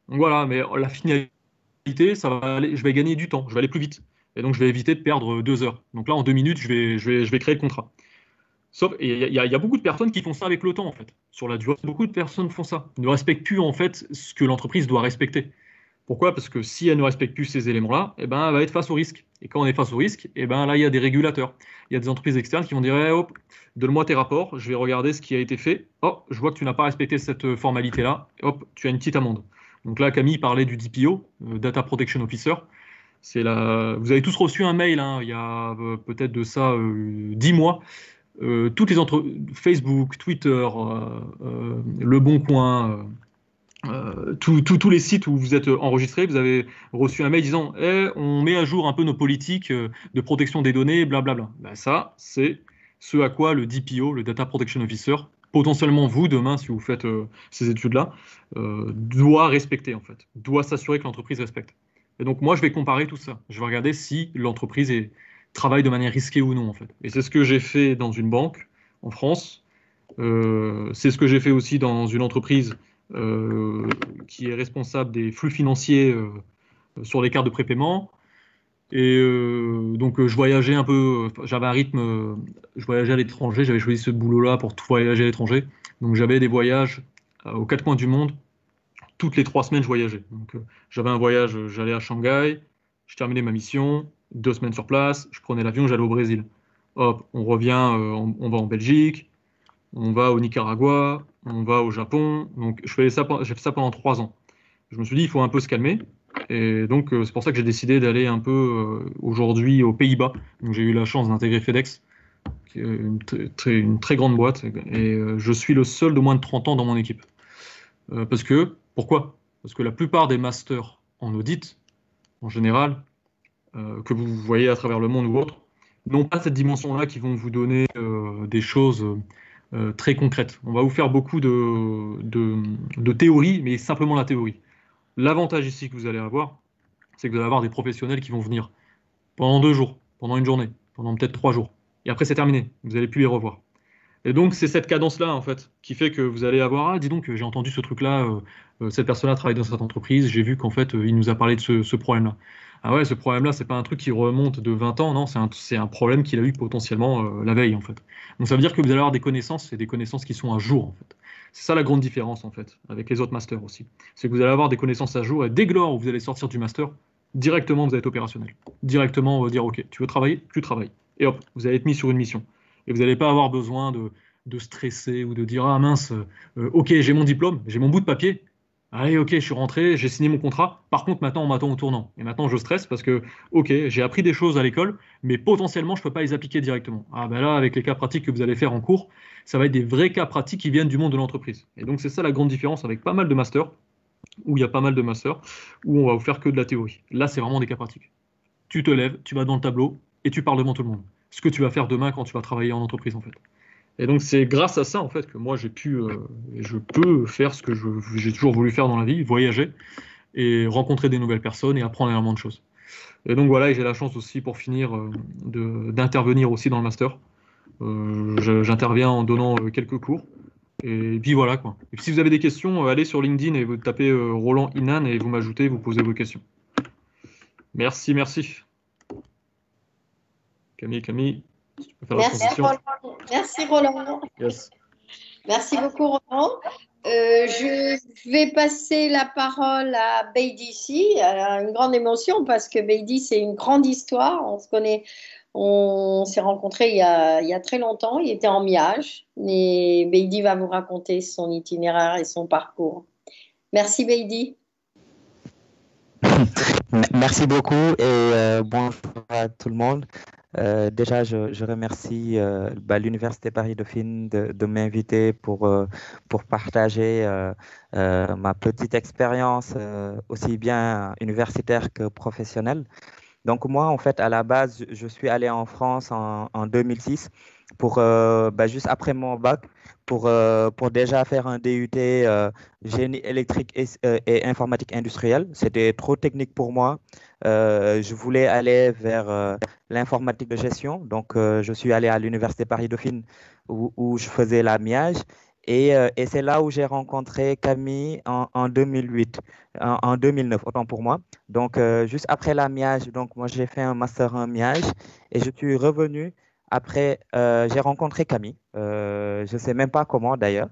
Donc voilà, mais la finalité, ça va aller, je vais gagner du temps, je vais aller plus vite. Et donc, je vais éviter de perdre 2 heures. Donc là, en 2 minutes, je vais créer le contrat. Sauf, et il y a beaucoup de personnes qui font ça avec le temps, en fait. Sur la durée, beaucoup de personnes font ça. Ne respectent plus, en fait, ce que l'entreprise doit respecter. Pourquoi? Parce que si elle ne respecte plus ces éléments-là, eh ben, elle va être face au risque. Et quand on est face au risque, eh ben, là, il y a des régulateurs. Il y a des entreprises externes qui vont dire, eh, hop, donne-moi tes rapports, je vais regarder ce qui a été fait. Oh, je vois que tu n'as pas respecté cette formalité-là. Hop, tu as une petite amende. Donc là, Camille parlait du DPO, Data Protection Officer. Vous avez tous reçu un mail, hein, il y a peut-être de ça 10 mois. Toutes les Facebook, Twitter, Le Bon Coin, tous les sites où vous êtes enregistrés, vous avez reçu un mail disant on met à jour un peu nos politiques de protection des données, blablabla. Ben ça, c'est ce à quoi le DPO, le Data Protection Officer, potentiellement vous, demain, si vous faites ces études-là, doit respecter, en fait, doit s'assurer que l'entreprise respecte. Et donc, moi, je vais comparer tout ça. Je vais regarder si l'entreprise travaille de manière risquée ou non, en fait. Et c'est ce que j'ai fait dans une banque en France. C'est ce que j'ai fait aussi dans une entreprise qui est responsable des flux financiers sur les cartes de prépaiement. Et donc, je voyageais un peu, j'avais un rythme, je voyageais à l'étranger, j'avais choisi ce boulot-là pour tout voyager à l'étranger. Donc, j'avais des voyages aux quatre coins du monde. Toutes les 3 semaines, je voyageais. Donc, j'avais un voyage, j'allais à Shanghai, je terminais ma mission, 2 semaines sur place, je prenais l'avion, j'allais au Brésil. Hop, on revient, on va en Belgique, on va au Nicaragua, on va au Japon. Donc, j'ai fait ça pendant 3 ans. Je me suis dit, il faut un peu se calmer. Et donc, c'est pour ça que j'ai décidé d'aller un peu aujourd'hui aux Pays-Bas. Donc, j'ai eu la chance d'intégrer FedEx, qui est une très grande boîte. Et je suis le seul de moins de 30 ans dans mon équipe. Pourquoi? Parce que la plupart des masters en audit, en général, que vous voyez à travers le monde ou autre, n'ont pas cette dimension-là qui vont vous donner des choses très concrètes. On va vous faire beaucoup de théorie, mais simplement la théorie. L'avantage ici que vous allez avoir, c'est que vous allez avoir des professionnels qui vont venir pendant 2 jours, pendant une journée, pendant peut-être 3 jours. Et après, c'est terminé. Vous n'allez plus les revoir. Et donc, c'est cette cadence-là, en fait, qui fait que vous allez avoir, ah, dis donc, j'ai entendu ce truc-là, cette personne-là travaille dans cette entreprise, j'ai vu qu'en fait, il nous a parlé de ce problème-là. Ah ouais, ce problème-là, c'est pas un truc qui remonte de 20 ans, non, c'est un problème qu'il a eu potentiellement la veille, en fait. Donc, ça veut dire que vous allez avoir des connaissances, et des connaissances qui sont à jour, en fait. C'est ça la grande différence, en fait, avec les autres masters aussi. C'est que vous allez avoir des connaissances à jour, et dès que lors où vous allez sortir du master, directement, vous allez être opérationnel. Directement, on va dire, OK, tu veux travailler, tu travailles. Et hop, vous allez être mis sur une mission. Et vous n'allez pas avoir besoin de stresser ou de dire ah mince, ok, j'ai mon diplôme, j'ai mon bout de papier, Allez, ok, je suis rentré, j'ai signé mon contrat. Par contre, maintenant, on m'attend au tournant. Et maintenant, je stresse parce que, ok, j'ai appris des choses à l'école, mais potentiellement, je ne peux pas les appliquer directement. Ah ben là, avec les cas pratiques que vous allez faire en cours, ça va être des vrais cas pratiques qui viennent du monde de l'entreprise. Et donc, c'est ça la grande différence avec pas mal de masters, où il y a pas mal de masters, où on va vous faire que de la théorie. Là, c'est vraiment des cas pratiques. Tu te lèves, tu vas dans le tableau et tu parles devant tout le monde. Ce que tu vas faire demain quand tu vas travailler en entreprise, en fait. Et donc c'est grâce à ça en fait que moi j'ai pu et je peux faire ce que j'ai toujours voulu faire dans la vie, voyager et rencontrer des nouvelles personnes et apprendre énormément de choses. Et donc voilà, et j'ai la chance aussi pour finir d'intervenir aussi dans le master. J'interviens en donnant quelques cours. Et puis voilà quoi. Et puis si vous avez des questions, allez sur LinkedIn et vous tapez Roland Inan et vous m'ajoutez, vous posez vos questions. Merci, merci. Camille, si tu peux faire la transition. Merci Roland. Yes. Merci beaucoup Roland. Je vais passer la parole à Beidi. Elle a une grande émotion parce que Beidi, c'est une grande histoire. On se connaît, on s'est rencontrés il y a très longtemps. Il était en Miage. Et Beidi va vous raconter son itinéraire et son parcours. Merci Beidi. Merci beaucoup et bonjour à tout le monde. Déjà, je remercie l'Université Paris-Dauphine de m'inviter pour partager ma petite expérience aussi bien universitaire que professionnelle. Donc moi, en fait, à la base, je suis allé en France en 2006 pour juste après mon bac pour déjà faire un DUT génie électrique et informatique industrielle. C'était trop technique pour moi. Je voulais aller vers l'informatique de gestion. Donc je suis allé à l'Université Paris-Dauphine où je faisais la MIAGE. Et c'est là où j'ai rencontré Camille en 2008, en 2009, autant pour moi. Donc, juste après la MIAGE, donc moi j'ai fait un master en MIAGE et je suis revenu. Après, j'ai rencontré Camille. Je ne sais même pas comment d'ailleurs.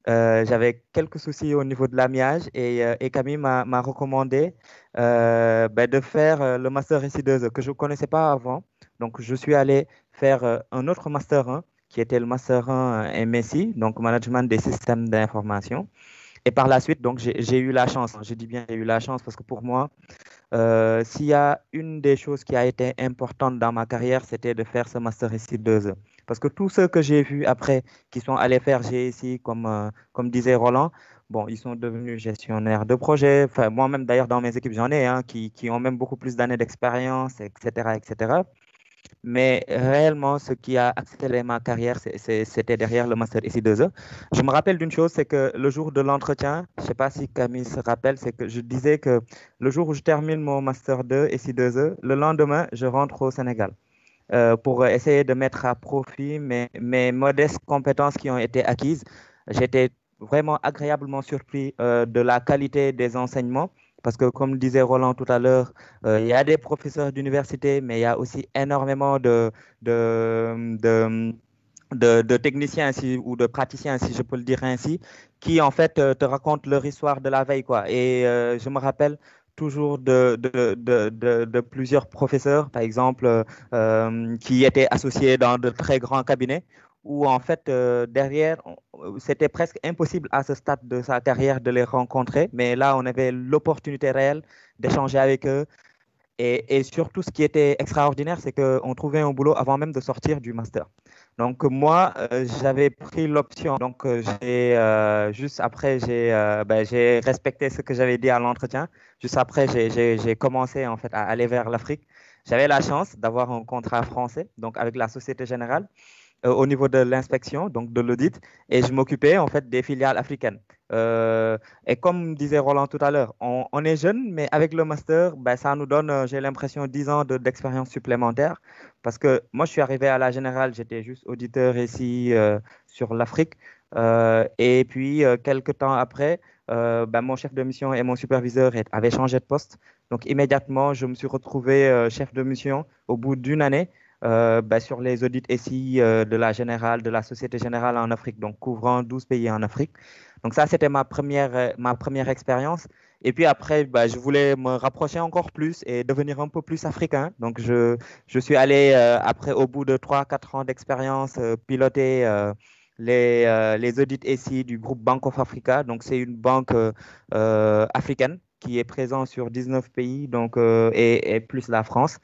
J'avais quelques soucis au niveau de la MIAGE et Camille m'a recommandé de faire le master SI2 que je ne connaissais pas avant. Donc, je suis allé faire un autre master 1 qui était le master 1 MSI, donc Management des systèmes d'information. Et par la suite, donc, j'ai eu la chance. Je dis bien j'ai eu la chance parce que pour moi, s'il y a une des choses qui a été importante dans ma carrière, c'était de faire ce master SI 2E. Parce que tous ceux que j'ai vus après, qui sont allés faire GSI, comme disait Roland, bon, ils sont devenus gestionnaires de projet. Enfin, moi-même, d'ailleurs, dans mes équipes, j'en ai qui ont même beaucoup plus d'années d'expérience, etc., etc. Mais réellement, ce qui a accéléré ma carrière, c'était derrière le master ici 2E. Je me rappelle d'une chose, c'est que le jour de l'entretien, je ne sais pas si Camille se rappelle, c'est que je disais que le jour où je termine mon master 2 ici 2E, le lendemain, je rentre au Sénégal pour essayer de mettre à profit mes modestes compétences qui ont été acquises. J'étais vraiment agréablement surpris de la qualité des enseignements. Parce que, comme disait Roland tout à l'heure, il y a des professeurs d'université, mais il y a aussi énormément de techniciens ou de praticiens, si je peux le dire ainsi, qui en fait te racontent leur histoire de la veille, quoi. Et je me rappelle toujours de plusieurs professeurs, par exemple, qui étaient associés dans de très grands cabinets, où en fait, derrière, c'était presque impossible à ce stade de sa carrière de les rencontrer, mais là, on avait l'opportunité réelle d'échanger avec eux. Et surtout, ce qui était extraordinaire, c'est qu'on trouvait un boulot avant même de sortir du master. Donc, moi, j'avais pris l'option. Donc, juste après, j'ai respecté ce que j'avais dit à l'entretien. Juste après, j'ai commencé en fait à aller vers l'Afrique. J'avais la chance d'avoir un contrat français, donc avec la Société Générale au niveau de l'inspection, donc de l'audit, et je m'occupais en fait des filiales africaines. Et comme disait Roland tout à l'heure, on est jeune, mais avec le master, ça nous donne, j'ai l'impression, 10 ans d'expérience supplémentaire. Parce que moi, je suis arrivé à la Générale, j'étais juste auditeur ici sur l'Afrique. Et puis, quelques temps après, mon chef de mission et mon superviseur avaient changé de poste. Donc, immédiatement, je me suis retrouvé chef de mission au bout d'une année. Sur les audits SI de la Générale, de la Société Générale en Afrique, donc couvrant 12 pays en Afrique. Donc ça, c'était ma première expérience. Et puis après, je voulais me rapprocher encore plus et devenir un peu plus africain. Donc je suis allé, après, au bout de 3-4 ans d'expérience, piloter les audits SI du groupe Bank of Africa. Donc, c'est une banque africaine qui est présente sur 19 pays donc, et plus la France.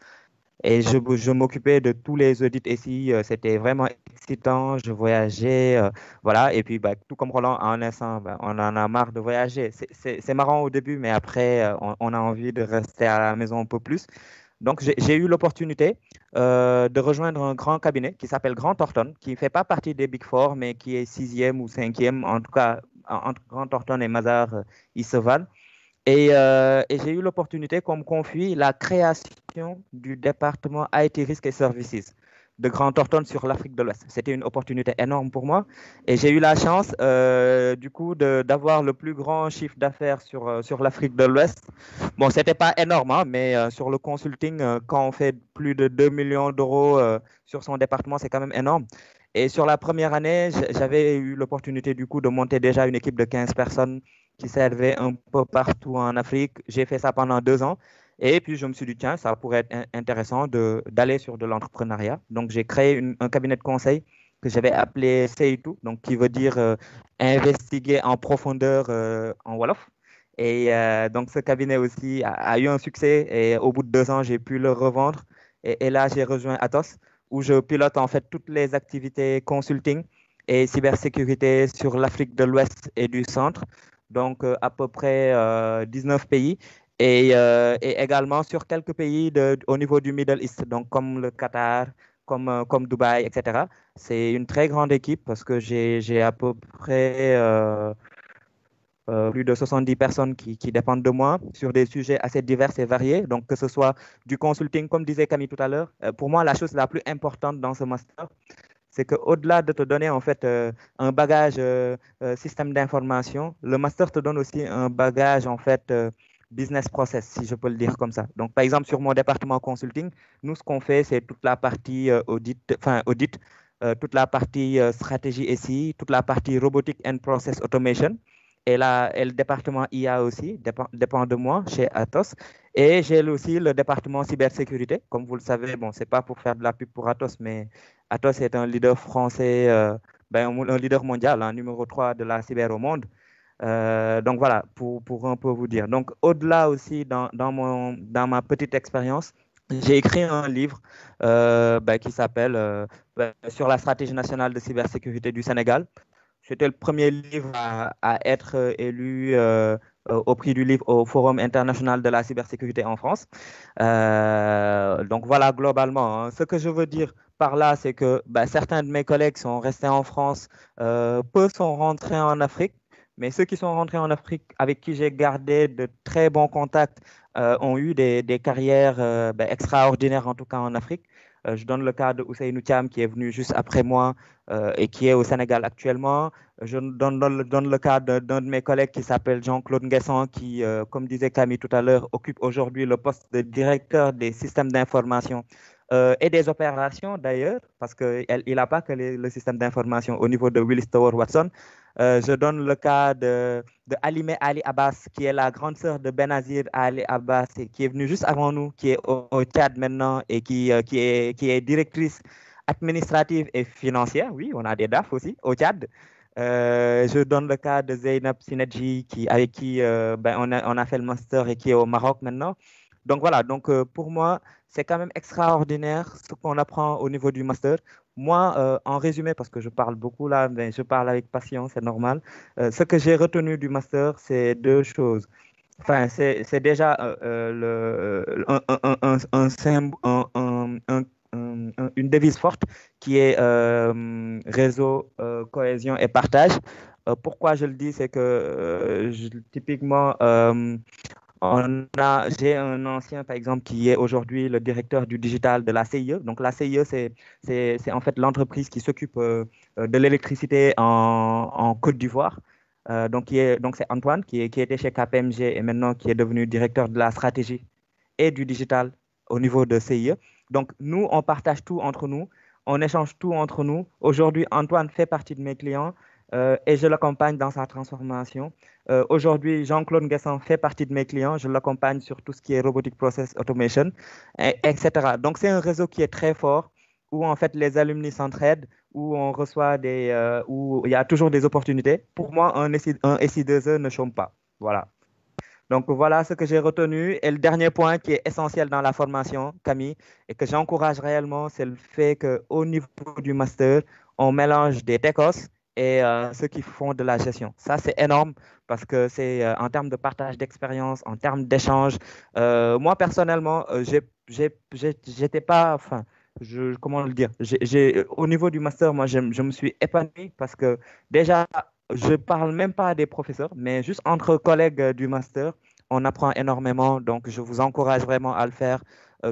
Et je m'occupais de tous les audits ici. C'était vraiment excitant. Je voyageais. Voilà. Et puis, bah, tout comme Roland, en un instant, bah, on en a marre de voyager. C'est marrant au début, mais après, on a envie de rester à la maison un peu plus. Donc, j'ai eu l'opportunité de rejoindre un grand cabinet qui s'appelle Grant Thornton, qui ne fait pas partie des Big Four, mais qui est sixième ou cinquième, en tout cas, entre Grant Thornton et Mazars, ils se valent. Et j'ai eu l'opportunité qu'on me confie la création du département IT Risk et Services de Grant Thornton sur l'Afrique de l'Ouest. C'était une opportunité énorme pour moi. Et j'ai eu la chance, du coup, d'avoir le plus grand chiffre d'affaires sur l'Afrique de l'Ouest. Bon, ce n'était pas énorme, hein, mais sur le consulting, quand on fait plus de 2 millions d'euros sur son département, c'est quand même énorme. Et sur la première année, j'avais eu l'opportunité, du coup, de monter déjà une équipe de 15 personnes qui servait un peu partout en Afrique. J'ai fait ça pendant 2 ans. Et puis, je me suis dit, tiens, ça pourrait être intéressant d'aller sur de l'entrepreneuriat. Donc, j'ai créé un cabinet de conseil que j'avais appelé Seitu, donc qui veut dire investiguer en profondeur en Wolof. Et donc, ce cabinet aussi a eu un succès. Et au bout de 2 ans, j'ai pu le revendre. Et là, j'ai rejoint Atos, où je pilote en fait toutes les activités consulting et cybersécurité sur l'Afrique de l'Ouest et du Centre. Donc à peu près 19 pays, et également sur quelques pays au niveau du Middle East, donc comme le Qatar, comme Dubaï, etc. C'est une très grande équipe parce que j'ai à peu près plus de 70 personnes qui dépendent de moi sur des sujets assez divers et variés. Donc, que ce soit du consulting, comme disait Camille tout à l'heure, pour moi, la chose la plus importante dans ce master, c'est qu'au-delà de te donner en fait un bagage système d'information, le master te donne aussi un bagage en fait business process, si je peux le dire comme ça. Donc, par exemple, sur mon département consulting, nous, ce qu'on fait, c'est toute la partie audit, toute la partie stratégie SI, toute la partie robotic and process automation. Et le département IA aussi dépend de moi chez Atos. Et j'ai aussi le département cybersécurité. Comme vous le savez, bon, c'est pas pour faire de la pub pour Atos, mais Atos est un leader français, un leader mondial, hein, numéro 3 de la cyber au monde. Donc voilà, pour un peu vous dire. Donc au-delà aussi, dans ma petite expérience, j'ai écrit un livre qui s'appelle Sur la stratégie nationale de cybersécurité du Sénégal. C'était le premier livre à être élu au prix du livre au Forum international de la cybersécurité en France. Donc voilà, globalement, hein. Ce que je veux dire par là, c'est que certains de mes collègues sont restés en France, peu sont rentrés en Afrique, mais ceux qui sont rentrés en Afrique, avec qui j'ai gardé de très bons contacts, ont eu des carrières extraordinaires, en tout cas en Afrique. Je donne le cas de Ousseynou Thiam, qui est venu juste après moi et qui est au Sénégal actuellement. Je donne le cas d'un de mes collègues qui s'appelle Jean-Claude Nguesson, qui, comme disait Camille tout à l'heure, occupe aujourd'hui le poste de directeur des systèmes d'information et des opérations d'ailleurs, parce qu'il n'a pas que le système d'information au niveau de Willis Tower Watson. Je donne le cas de Alimé Ali Abbas, qui est la grande sœur de Benazir Ali Abbas, et qui est venue juste avant nous, qui est au Tchad maintenant et qui est directrice administrative et financière. Oui, on a des DAF aussi au Tchad. Je donne le cas de Zeynep Sinedji, avec qui on a fait le master et qui est au Maroc maintenant. Donc voilà, pour moi, c'est quand même extraordinaire ce qu'on apprend au niveau du master. Moi, en résumé, parce que je parle beaucoup là, mais je parle avec passion, c'est normal. Ce que j'ai retenu du master, c'est 2 choses. Enfin, c'est déjà une devise forte qui est réseau, cohésion et partage. Pourquoi je le dis, c'est que typiquement, j'ai un ancien, par exemple, qui est aujourd'hui le directeur du digital de la CIE. Donc, la CIE, c'est en fait l'entreprise qui s'occupe de l'électricité en Côte d'Ivoire. Donc, c'est Antoine qui était chez KPMG et maintenant qui est devenu directeur de la stratégie et du digital au niveau de CIE. Donc, nous, on partage tout entre nous, on échange tout entre nous. Aujourd'hui, Antoine fait partie de mes clients et je l'accompagne dans sa transformation. Aujourd'hui, Jean-Claude Nguesson fait partie de mes clients. Je l'accompagne sur tout ce qui est robotic process automation, etc. Donc, c'est un réseau qui est très fort. où en fait les alumni s'entraident, où on reçoit où il y a toujours des opportunités. Pour moi, un SI2E ne chôme pas. Voilà. Donc voilà ce que j'ai retenu. Et le dernier point qui est essentiel dans la formation, Camille, et que j'encourage réellement, c'est le fait qu'au niveau du master, on mélange des techos et ceux qui font de la gestion. Ça, c'est énorme parce que c'est en termes de partage d'expérience, en termes d'échange. Moi, personnellement, j'étais pas, enfin, comment le dire, au niveau du master, moi, je me suis épanoui parce que déjà, je parle même pas des professeurs, mais juste entre collègues du master, on apprend énormément. Donc, je vous encourage vraiment à le faire.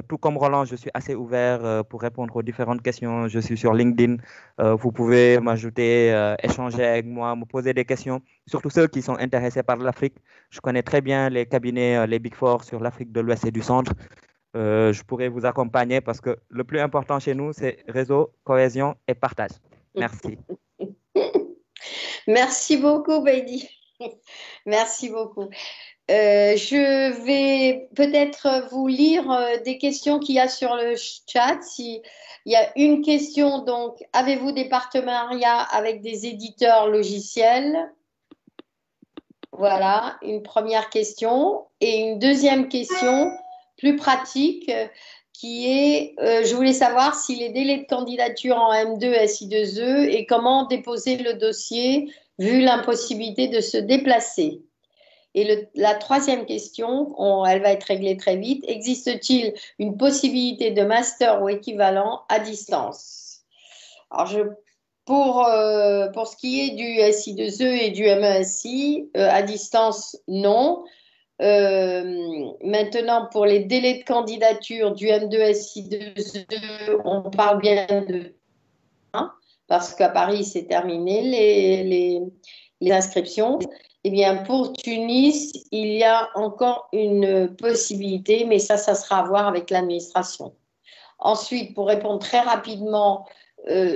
Tout comme Roland, je suis assez ouvert pour répondre aux différentes questions. Je suis sur LinkedIn. Vous pouvez m'ajouter, échanger avec moi, me poser des questions, surtout ceux qui sont intéressés par l'Afrique. Je connais très bien les cabinets, les Big Four sur l'Afrique de l'Ouest et du Centre. Je pourrais vous accompagner parce que le plus important chez nous, c'est réseau, cohésion et partage. Merci. Merci beaucoup, Baidi. Merci beaucoup. Je vais peut-être vous lire des questions qu'il y a sur le chat. Il y a une question, donc, avez-vous des partenariats avec des éditeurs logiciels? Voilà, une première question. Et une deuxième question, plus pratique, qui est, je voulais savoir si les délais de candidature en M2, SI2E et comment déposer le dossier vu l'impossibilité de se déplacer. Et la troisième question, elle va être réglée très vite. Existe-t-il une possibilité de master ou équivalent à distance? Alors, pour ce qui est du SI2E et du MESI, à distance, non. Maintenant, pour les délais de candidature du M2 SI2E, on parle bien de 1, parce qu'à Paris, c'est terminé les inscriptions. Eh bien, pour Tunis, il y a encore une possibilité, mais ça sera à voir avec l'administration. Ensuite, pour répondre très rapidement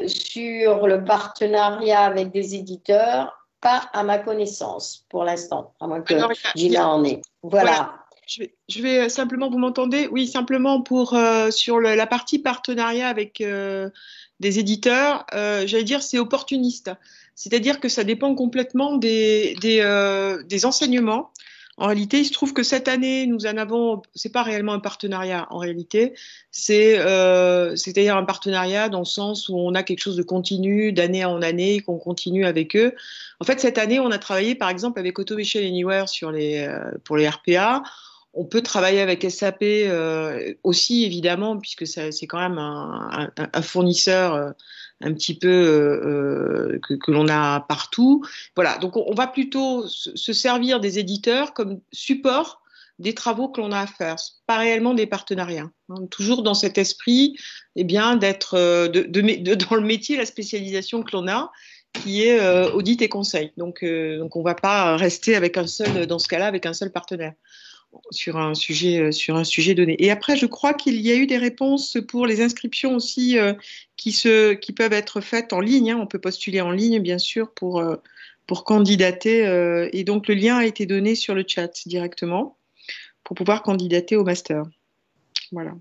sur le partenariat avec des éditeurs, pas à ma connaissance pour l'instant, à moins que Gina en ait. Voilà. Je vais simplement, vous m'entendez? Oui, simplement sur la partie partenariat avec des éditeurs, j'allais dire c'est opportuniste. C'est-à-dire que ça dépend complètement des enseignements. En réalité, il se trouve que cette année, nous en avons, c'est pas réellement un partenariat en réalité, c'est-à-dire un partenariat dans le sens où on a quelque chose de continu, d'année en année, qu'on continue avec eux. En fait, cette année, on a travaillé par exemple avec Automation Anywhere pour les RPA. On peut travailler avec SAP aussi, évidemment, puisque c'est quand même un fournisseur un petit peu que l'on a partout. Voilà, donc on va plutôt se servir des éditeurs comme support des travaux que l'on a à faire, pas réellement des partenariats. Hein, toujours dans cet esprit, eh bien, d'être dans le métier, la spécialisation que l'on a, qui est audit et conseil. Donc on va pas rester avec dans ce cas-là, avec un seul partenaire sur un sujet donné. Et après, je crois qu'il y a eu des réponses pour les inscriptions aussi qui peuvent être faites en ligne. Hein. On peut postuler en ligne, bien sûr, pour candidater. Et donc, le lien a été donné sur le chat directement pour pouvoir candidater au master. Voilà.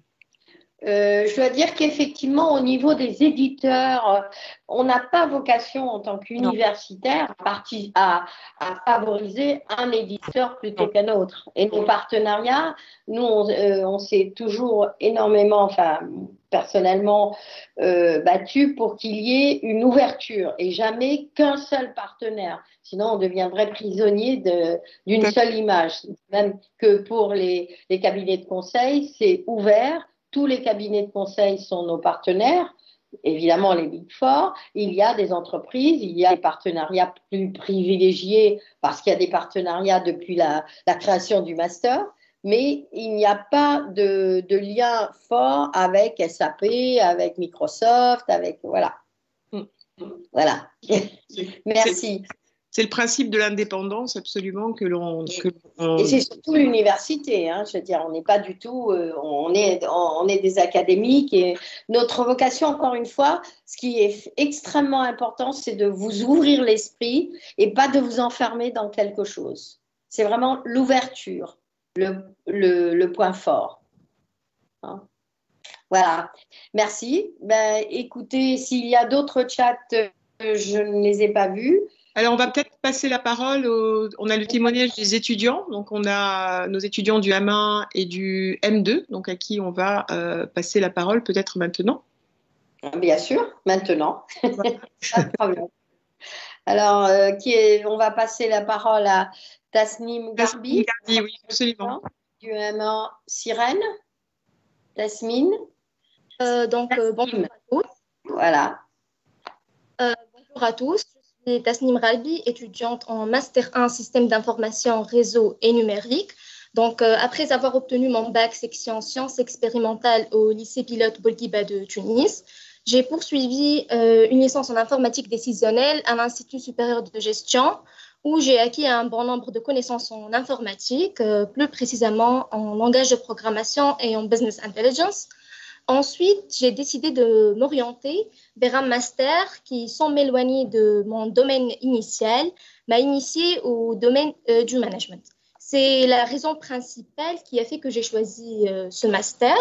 Je dois dire qu'effectivement, au niveau des éditeurs, on n'a pas vocation en tant qu'universitaire à favoriser un éditeur plutôt qu'un autre. Et nos partenariats, nous, on s'est toujours énormément, enfin, personnellement, battu pour qu'il y ait une ouverture et jamais qu'un seul partenaire. Sinon, on deviendrait prisonnier d'une seule image. Même que pour les cabinets de conseil, c'est ouvert. Tous les cabinets de conseil sont nos partenaires, évidemment les Big Four. Il y a des entreprises, il y a des partenariats plus privilégiés parce qu'il y a des partenariats depuis la création du master, mais il n'y a pas de lien fort avec SAP, avec Microsoft, voilà. Voilà. Merci. C'est le principe de l'indépendance, absolument, que l'on. Et c'est surtout l'université. Hein, je veux dire, on n'est pas du tout. On est des académiques et notre vocation, encore une fois, ce qui est extrêmement important, c'est de vous ouvrir l'esprit et pas de vous enfermer dans quelque chose. C'est vraiment l'ouverture, le point fort. Hein. Voilà. Merci. Ben, écoutez, s'il y a d'autres chats, je ne les ai pas vus. Alors, on va peut-être passer la parole. On a le témoignage des étudiants. Donc, on a nos étudiants du M1 et du M2, donc à qui on va passer la parole peut-être maintenant. Bien sûr, maintenant. Pas de problème. Alors, on va passer la parole à Tasnim Garbi. Garbi, oui, absolument. Du M1 Sirène. Tasmine. Bonjour à tous. Voilà. Bonjour à tous. Je suis Tasnim Ralbi, étudiante en Master 1 Système d'information, réseau et numérique. Donc, après avoir obtenu mon bac section sciences expérimentales au lycée pilote Bourguiba de Tunis, j'ai poursuivi une licence en informatique décisionnelle à l'Institut supérieur de gestion, où j'ai acquis un bon nombre de connaissances en informatique, plus précisément en langage de programmation et en business intelligence. Ensuite, j'ai décidé de m'orienter vers un master qui, sans m'éloigner de mon domaine initial, m'a initié au domaine du management. C'est la raison principale qui a fait que j'ai choisi ce master,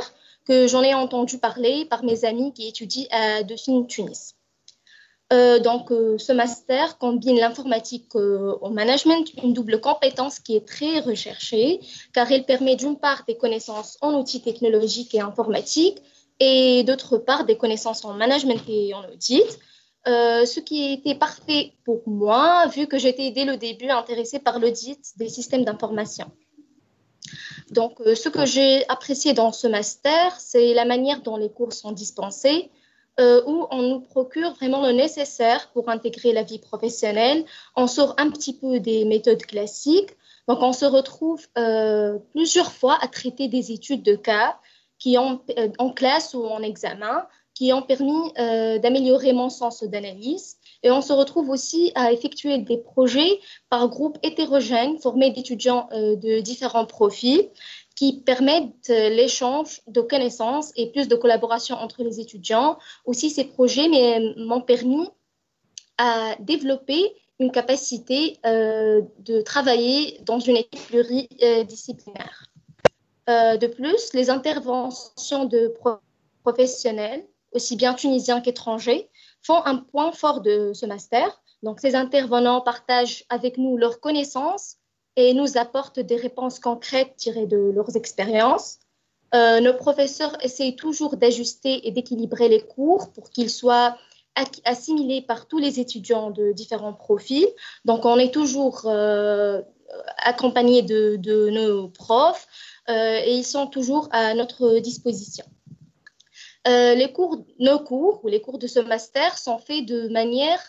que j'en ai entendu parler par mes amis qui étudient à Dauphine, Tunis. Ce master combine l'informatique au management, une double compétence qui est très recherchée, car elle permet d'une part des connaissances en outils technologiques et informatiques, et d'autre part des connaissances en management et en audit, ce qui était parfait pour moi, vu que j'étais dès le début intéressée par l'audit des systèmes d'information. Donc, ce que j'ai apprécié dans ce master, c'est la manière dont les cours sont dispensés, où on nous procure vraiment le nécessaire pour intégrer la vie professionnelle. On sort un petit peu des méthodes classiques. Donc, on se retrouve plusieurs fois à traiter des études de cas en classe ou en examen, qui ont permis d'améliorer mon sens d'analyse. Et on se retrouve aussi à effectuer des projets par groupe hétérogène formés d'étudiants de différents profils, qui permettent l'échange de connaissances et plus de collaboration entre les étudiants. Aussi, ces projets m'ont permis à développer une capacité de travailler dans une équipe pluridisciplinaire. De plus, les interventions de professionnels, aussi bien tunisiens qu'étrangers, font un point fort de ce master. Donc, ces intervenants partagent avec nous leurs connaissances et nous apportent des réponses concrètes tirées de leurs expériences. Nos professeurs essayent toujours d'ajuster et d'équilibrer les cours pour qu'ils soient assimilés par tous les étudiants de différents profils. Donc, on est toujours accompagnés de nos profs et ils sont toujours à notre disposition. Nos cours ou les cours de ce master sont faits de manière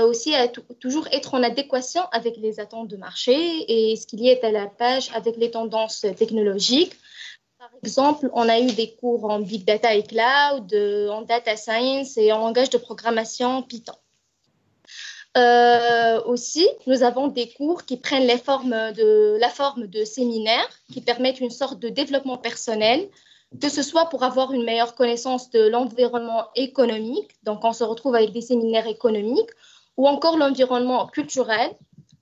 aussi à toujours être en adéquation avec les attentes de marché et ce qu'il y est à la page avec les tendances technologiques. Par exemple, on a eu des cours en Big Data et Cloud, en Data Science et en langage de programmation Python. Aussi, nous avons des cours qui prennent la forme de séminaires qui permettent une sorte de développement personnel, que ce soit pour avoir une meilleure connaissance de l'environnement économique, donc on se retrouve avec des séminaires économiques, ou encore l'environnement culturel,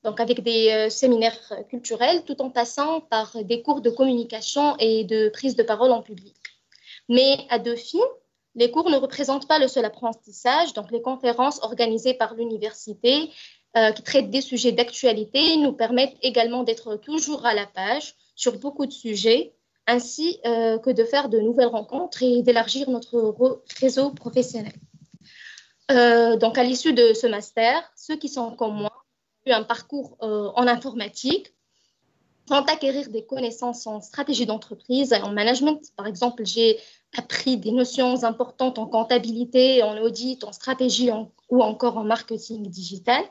donc avec des séminaires culturels, tout en passant par des cours de communication et de prise de parole en public. Mais à Dauphine, les cours ne représentent pas le seul apprentissage, donc les conférences organisées par l'université qui traitent des sujets d'actualité nous permettent également d'être toujours à la page sur beaucoup de sujets, ainsi que de faire de nouvelles rencontres et d'élargir notre réseau professionnel. Donc, à l'issue de ce master, ceux qui sont comme moi, ont eu un parcours en informatique, vont acquérir des connaissances en stratégie d'entreprise et en management. Par exemple, j'ai appris des notions importantes en comptabilité, en audit, en stratégie ou encore en marketing digital.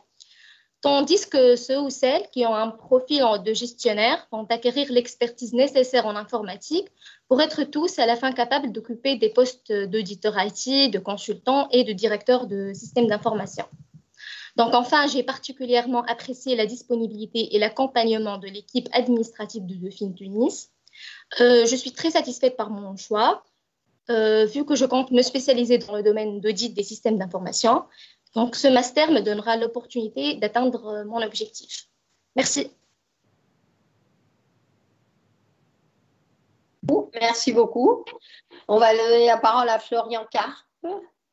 Tandis que ceux ou celles qui ont un profil de gestionnaire vont acquérir l'expertise nécessaire en informatique pour être tous à la fin capables d'occuper des postes d'auditeur IT, de consultant et de directeur de système d'information. Donc enfin, j'ai particulièrement apprécié la disponibilité et l'accompagnement de l'équipe administrative de Dauphine Tunis. Je suis très satisfaite par mon choix, vu que je compte me spécialiser dans le domaine d'audit des systèmes d'information. Donc, ce master me donnera l'opportunité d'atteindre mon objectif. Merci. Merci beaucoup. On va donner la parole à Florian Carpe,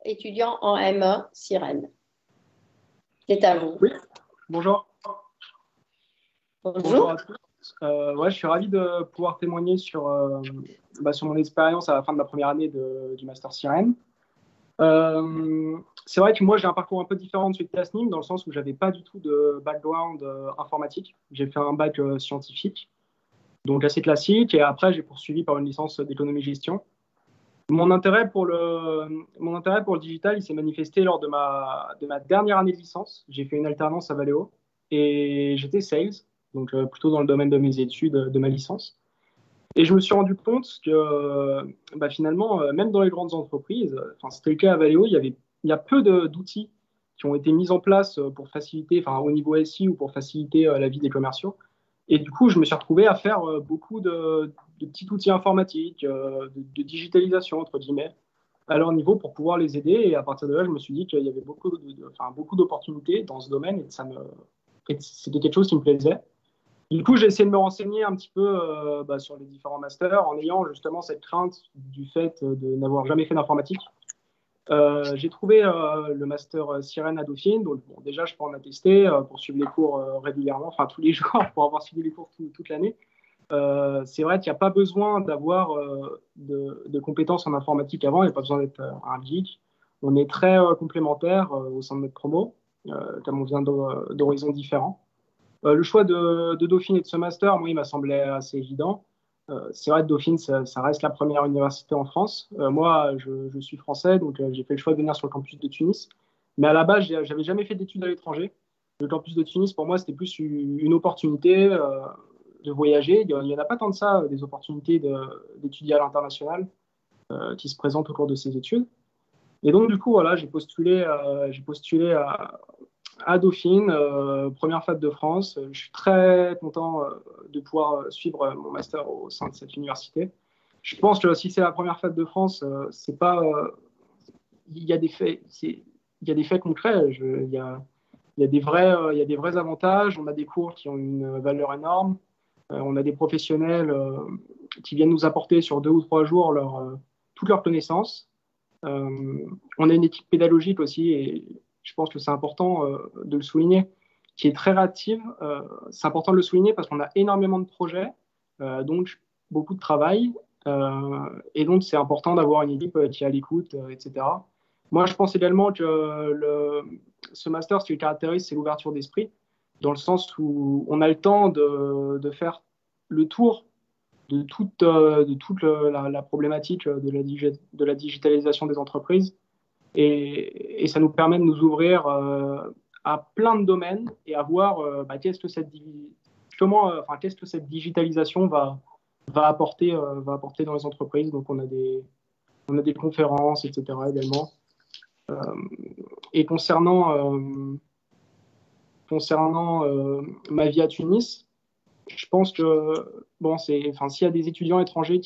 étudiant en M1 Sirène. C'est à vous. Oui, bonjour. Bonjour. À tous. Je suis ravi de pouvoir témoigner sur mon expérience à la fin de ma première année du Master Sirène. C'est vrai que moi, j'ai un parcours un peu différent de celui de Tasnim, dans le sens où je n'avais pas du tout de background informatique. J'ai fait un bac scientifique, donc assez classique, et après, j'ai poursuivi par une licence d'économie-gestion. Mon intérêt pour le digital, il s'est manifesté lors de ma dernière année de licence. J'ai fait une alternance à Valeo et j'étais sales, donc plutôt dans le domaine de mes études, de ma licence. Et je me suis rendu compte que finalement, même dans les grandes entreprises, c'était le cas à Valeo, il y a peu d'outils qui ont été mis en place pour faciliter, au niveau SI ou pour faciliter la vie des commerciaux. Et du coup, je me suis retrouvé à faire beaucoup de petits outils informatiques, de digitalisation, entre guillemets, à leur niveau pour pouvoir les aider. Et à partir de là, je me suis dit qu'il y avait beaucoup d'opportunités dans ce domaine et c'était quelque chose qui me plaisait. Du coup, j'ai essayé de me renseigner un petit peu sur les différents masters en ayant justement cette crainte du fait de n'avoir jamais fait d'informatique. J'ai trouvé le master Sirène à Dauphine, donc déjà je peux en attester pour suivre les cours régulièrement, tous les jours, pour avoir suivi les cours toute l'année. C'est vrai qu'il n'y a pas besoin d'avoir de compétences en informatique avant, il n'y a pas besoin d'être un geek. On est très complémentaires au sein de notre promo, comme on vient d'horizons différents. Le choix de Dauphine et de ce master, moi, il m'a semblé assez évident. C'est vrai que Dauphine, ça reste la première université en France. Moi, je suis français, donc j'ai fait le choix de venir sur le campus de Tunis. Mais à la base, j'avais jamais fait d'études à l'étranger. Le campus de Tunis, pour moi, c'était plus une opportunité de voyager. Il n'y en a pas tant de ça, des opportunités d'étudier à l'international qui se présentent au cours de ces études. Et donc, du coup, voilà, j'ai postulé à Dauphine, première fac de France. Je suis très content de pouvoir suivre mon master au sein de cette université. Je pense que si c'est la première fac de France, c'est pas. Il y a des faits, il y a des faits concrets. Il y a des vrais avantages. On a des cours qui ont une valeur énorme. On a des professionnels qui viennent nous apporter sur 2 ou 3 jours toutes leurs connaissances. On a une équipe pédagogique aussi, et je pense que c'est important de le souligner, qui est très réactive. C'est important de le souligner parce qu'on a énormément de projets, donc beaucoup de travail, et donc c'est important d'avoir une équipe qui est à l'écoute, etc. Moi, je pense également que ce master, ce qui le caractérise, c'est l'ouverture d'esprit, dans le sens où on a le temps de faire le tour de toute la problématique de la digitalisation des entreprises. Et ça nous permet de nous ouvrir à plein de domaines et à voir qu'est-ce que cette digitalisation va apporter dans les entreprises. Donc, on a des conférences, etc. également. Et concernant ma vie à Tunis, je pense que s'il y a des étudiants étrangers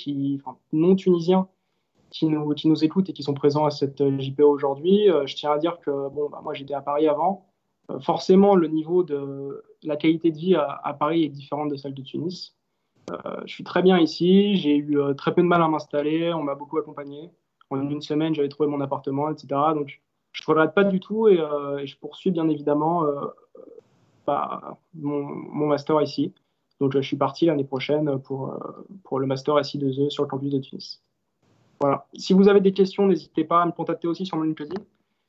non tunisiens qui nous écoutent et qui sont présents à cette JPO aujourd'hui, je tiens à dire que moi j'étais à Paris avant. Forcément, le niveau de la qualité de vie à Paris est différente de celle de Tunis. Je suis très bien ici, j'ai eu très peu de mal à m'installer, on m'a beaucoup accompagné. En une semaine, j'avais trouvé mon appartement, etc. Donc je ne regrette pas du tout et je poursuis bien évidemment mon master ici. Donc, je suis parti l'année prochaine pour le master SI2E sur le campus de Tunis. Voilà. Si vous avez des questions, n'hésitez pas à me contacter aussi sur mon LinkedIn.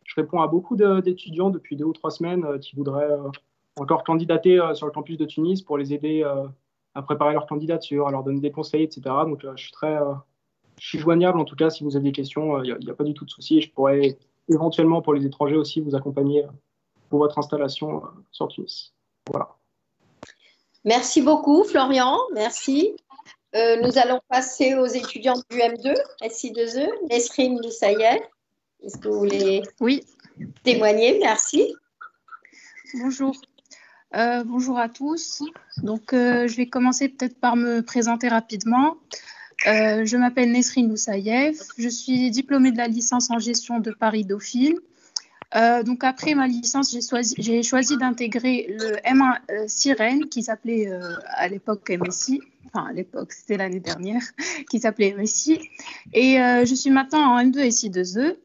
Je réponds à beaucoup d'étudiants depuis 2 ou 3 semaines qui voudraient encore candidater sur le campus de Tunis pour les aider à préparer leur candidature, à leur donner des conseils, etc. Donc, je suis joignable en tout cas si vous avez des questions. Il n'y a pas du tout de souci. Je pourrais éventuellement pour les étrangers aussi vous accompagner pour votre installation sur Tunis. Voilà. Merci beaucoup, Florian. Merci. Nous allons passer aux étudiants du M2, SI2E. Nesrine Moussaïef, est-ce que vous voulez témoigner? Merci. Bonjour. Bonjour à tous. Donc, je vais commencer peut-être par me présenter rapidement. Je m'appelle Nesrine Moussaïef. Je suis diplômée de la licence en gestion de Paris Dauphine. Donc après ma licence, j'ai choisi d'intégrer le M1 Sirène qui s'appelait à l'époque MSI. enfin à l'époque, c'était l'année dernière, qui s'appelait RSI. Et je suis maintenant en M2 SI2E.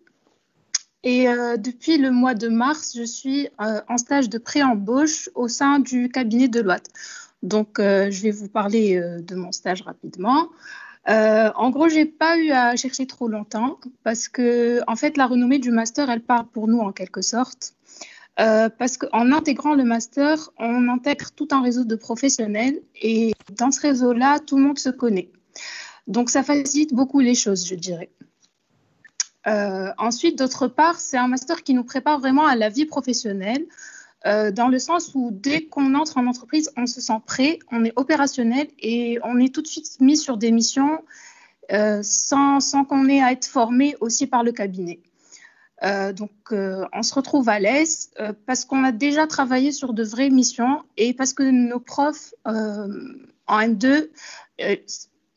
Et depuis le mois de mars, je suis en stage de pré-embauche au sein du cabinet Deloitte. Donc, je vais vous parler de mon stage rapidement. En gros, j'ai pas eu à chercher trop longtemps parce que, en fait, la renommée du master, elle parle pour nous en quelque sorte. Parce qu'en intégrant le master, on intègre tout un réseau de professionnels et dans ce réseau-là, tout le monde se connaît. Donc, ça facilite beaucoup les choses, je dirais. Ensuite, d'autre part, c'est un master qui nous prépare vraiment à la vie professionnelle, dans le sens où dès qu'on entre en entreprise, on se sent prêt, on est opérationnel et on est tout de suite mis sur des missions sans qu'on ait à être formé aussi par le cabinet. Donc, on se retrouve à l'aise parce qu'on a déjà travaillé sur de vraies missions et parce que nos profs en M2,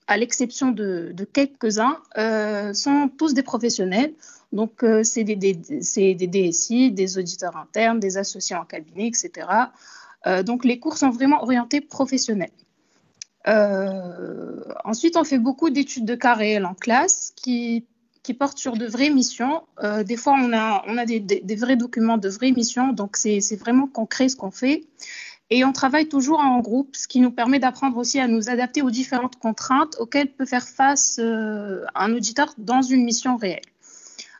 à l'exception de quelques-uns, sont tous des professionnels. Donc, c'est des DSI, des auditeurs internes, des associés en cabinet, etc. Donc, les cours sont vraiment orientés professionnels. Ensuite, on fait beaucoup d'études de cas réels en classe qui portent sur de vraies missions. Des fois, on a des vrais documents de vraies missions. Donc, c'est vraiment concret ce qu'on fait. Et on travaille toujours en groupe, ce qui nous permet d'apprendre aussi à nous adapter aux différentes contraintes auxquelles peut faire face un auditeur dans une mission réelle.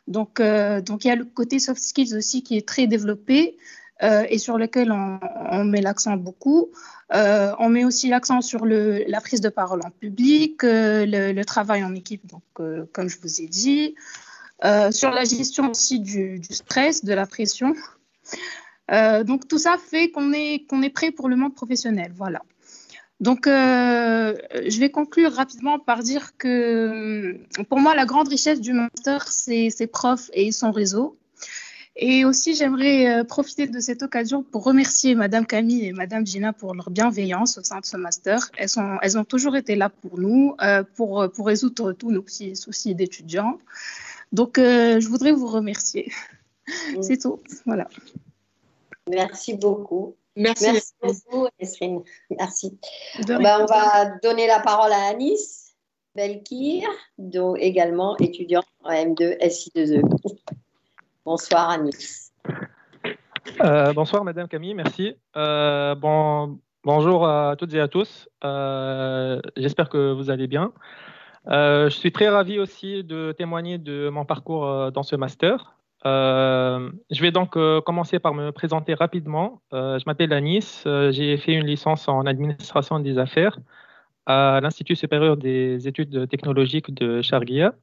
Donc, il y a le côté soft skills aussi qui est très développé et sur lequel on met l'accent beaucoup. On met aussi l'accent sur la prise de parole en public, le travail en équipe, donc, comme je vous ai dit, sur la gestion aussi du stress, de la pression. Donc, tout ça fait qu'on est prêt pour le monde professionnel. Voilà. Donc, je vais conclure rapidement par dire que pour moi, la grande richesse du master, c'est ses profs et son réseau. Et aussi, j'aimerais profiter de cette occasion pour remercier Madame Camille et Madame Gina pour leur bienveillance au sein de ce master. Elles ont toujours été là pour nous, pour résoudre tous nos petits soucis d'étudiants. Donc, je voudrais vous remercier. C'est tout. Voilà. Merci beaucoup. Merci beaucoup, Nesrine. Merci. On va donner la parole à Anis Belkir, dont également étudiant en M2 SI2E. Bonsoir, Anis. Bonsoir, Madame Camille, merci. Bonjour à toutes et à tous. J'espère que vous allez bien. Je suis très ravi aussi de témoigner de mon parcours dans ce master. Je vais donc commencer par me présenter rapidement. Je m'appelle Anis, j'ai fait une licence en administration des affaires à l'Institut supérieur des études technologiques de Sharghia.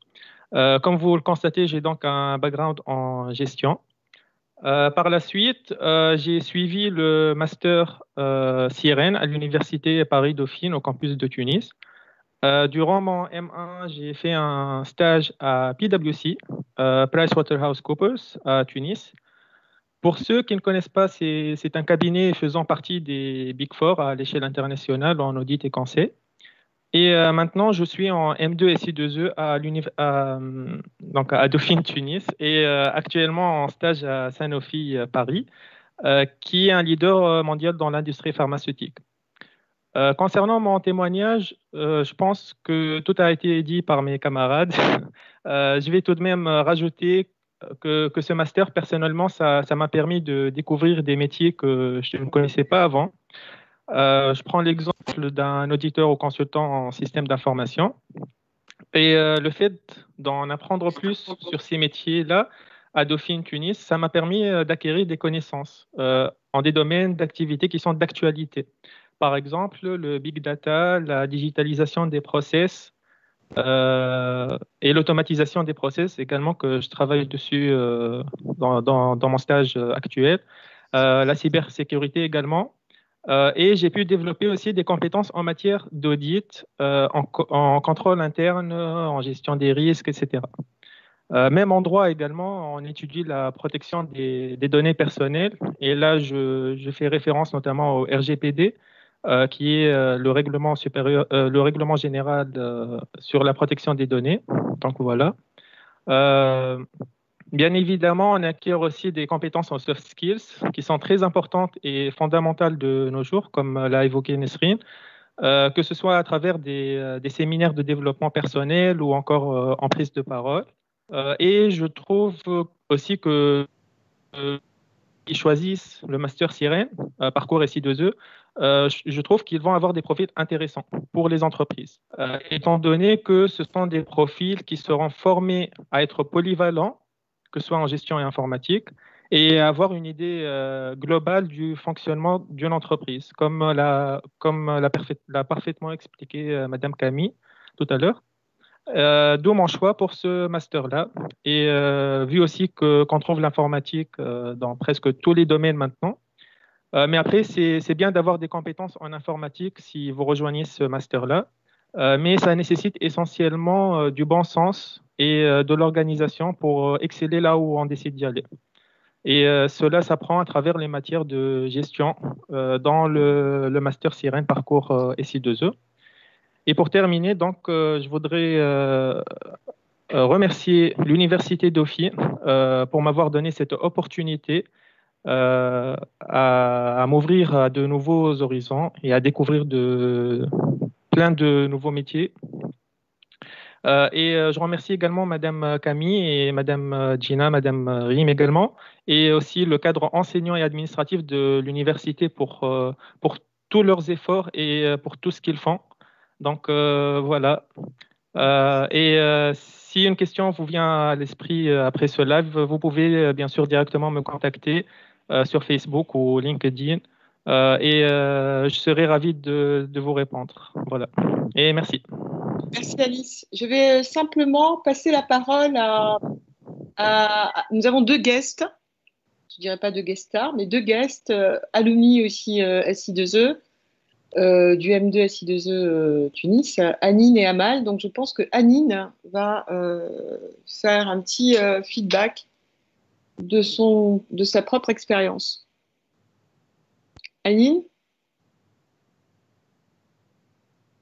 Comme vous le constatez, j'ai donc un background en gestion. Par la suite, j'ai suivi le master CRN à l'Université Paris-Dauphine au campus de Tunis. Durant mon M1, j'ai fait un stage à PwC, PricewaterhouseCoopers, à Tunis. Pour ceux qui ne connaissent pas, c'est un cabinet faisant partie des Big Four à l'échelle internationale en audit et conseil. Et maintenant, je suis en M2 SI2E à Dauphine, Tunis, et actuellement en stage à Sanofi Paris, qui est un leader mondial dans l'industrie pharmaceutique. Concernant mon témoignage, je pense que tout a été dit par mes camarades. Je vais tout de même rajouter que ce master, personnellement, ça m'a permis de découvrir des métiers que je ne connaissais pas avant. Je prends l'exemple d'un auditeur ou consultant en système d'information. Et le fait d'en apprendre plus sur ces métiers-là à Dauphine, Tunis, ça m'a permis d'acquérir des connaissances en des domaines d'activité qui sont d'actualité. Par exemple, le big data, la digitalisation des process et l'automatisation des process également, que je travaille dessus dans mon stage actuel. La cybersécurité également. Et j'ai pu développer aussi des compétences en matière d'audit, en contrôle interne, en gestion des risques, etc. Même en droit également, on étudie la protection des données personnelles. Et là, je fais référence notamment au RGPD, qui est le règlement général sur la protection des données. Donc voilà. Bien évidemment, on acquiert aussi des compétences en soft skills qui sont très importantes et fondamentales de nos jours, comme l'a évoqué Nesrine. que ce soit à travers des séminaires de développement personnel ou encore en prise de parole. Et je trouve aussi que ils choisissent le master Sirène, parcours SI2E, je trouve qu'ils vont avoir des profils intéressants pour les entreprises, étant donné que ce sont des profils qui seront formés à être polyvalents, que ce soit en gestion et informatique, et avoir une idée globale du fonctionnement d'une entreprise, comme l'a parfaitement expliqué Madame Camille tout à l'heure. D'où mon choix pour ce master-là. Et vu aussi qu'on trouve l'informatique dans presque tous les domaines maintenant. Mais après, c'est bien d'avoir des compétences en informatique si vous rejoignez ce master-là. Mais ça nécessite essentiellement du bon sens et de l'organisation pour exceller là où on décide d'y aller. Et cela s'apprend à travers les matières de gestion dans le master Sirène parcours SI2E. Et pour terminer, donc, je voudrais remercier l'Université Dauphine pour m'avoir donné cette opportunité à m'ouvrir à de nouveaux horizons et à découvrir plein de nouveaux métiers. Et je remercie également Madame Camille et Madame Gina, Madame Rim également, et aussi le cadre enseignant et administratif de l'université pour tous leurs efforts et pour tout ce qu'ils font. Donc voilà. Si une question vous vient à l'esprit après ce live, vous pouvez bien sûr directement me contacter sur Facebook ou LinkedIn et je serai ravi de vous répondre. Voilà. Et merci. Merci Alice. Je vais simplement passer la parole nous avons deux guests. Je dirais pas deux guest stars, mais deux guests, alumni aussi SI2E. Du M2 SI2E Tunis, Anine et Amal. Donc, je pense que Anine va faire un petit feedback de sa propre expérience. Anine?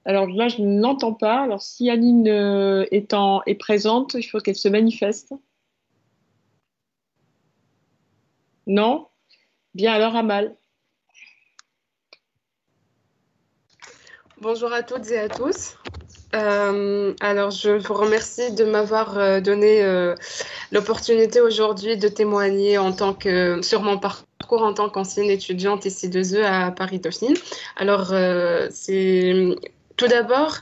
Alors là, je ne l'entends pas. Alors, si Anine est présente, il faut qu'elle se manifeste. Non? Bien, alors Amal. Bonjour à toutes et à tous. Alors, je vous remercie de m'avoir donné l'opportunité aujourd'hui de témoigner sur mon parcours en tant qu'ancienne étudiante SI2E à Paris Dauphine. Alors, tout d'abord,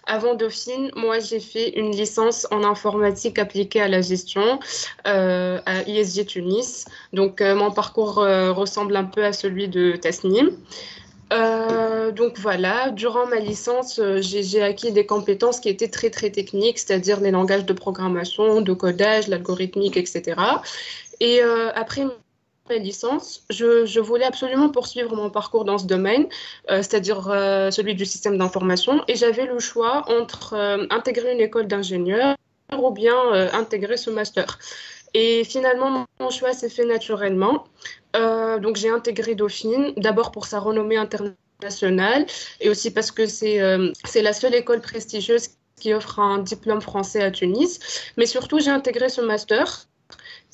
avant Dauphine, moi j'ai fait une licence en informatique appliquée à la gestion à ISG Tunis. Donc, mon parcours ressemble un peu à celui de Tasnim. Donc voilà, durant ma licence, j'ai acquis des compétences qui étaient très très techniques, c'est-à-dire les langages de programmation, de codage, l'algorithmique, etc. Et après ma licence, je voulais absolument poursuivre mon parcours dans ce domaine, c'est-à-dire celui du système d'information, et j'avais le choix entre intégrer une école d'ingénieur ou bien intégrer ce master. Et finalement, mon choix s'est fait naturellement. Donc, j'ai intégré Dauphine, d'abord pour sa renommée internationale et aussi parce que c'est la seule école prestigieuse qui offre un diplôme français à Tunis. Mais surtout, j'ai intégré ce master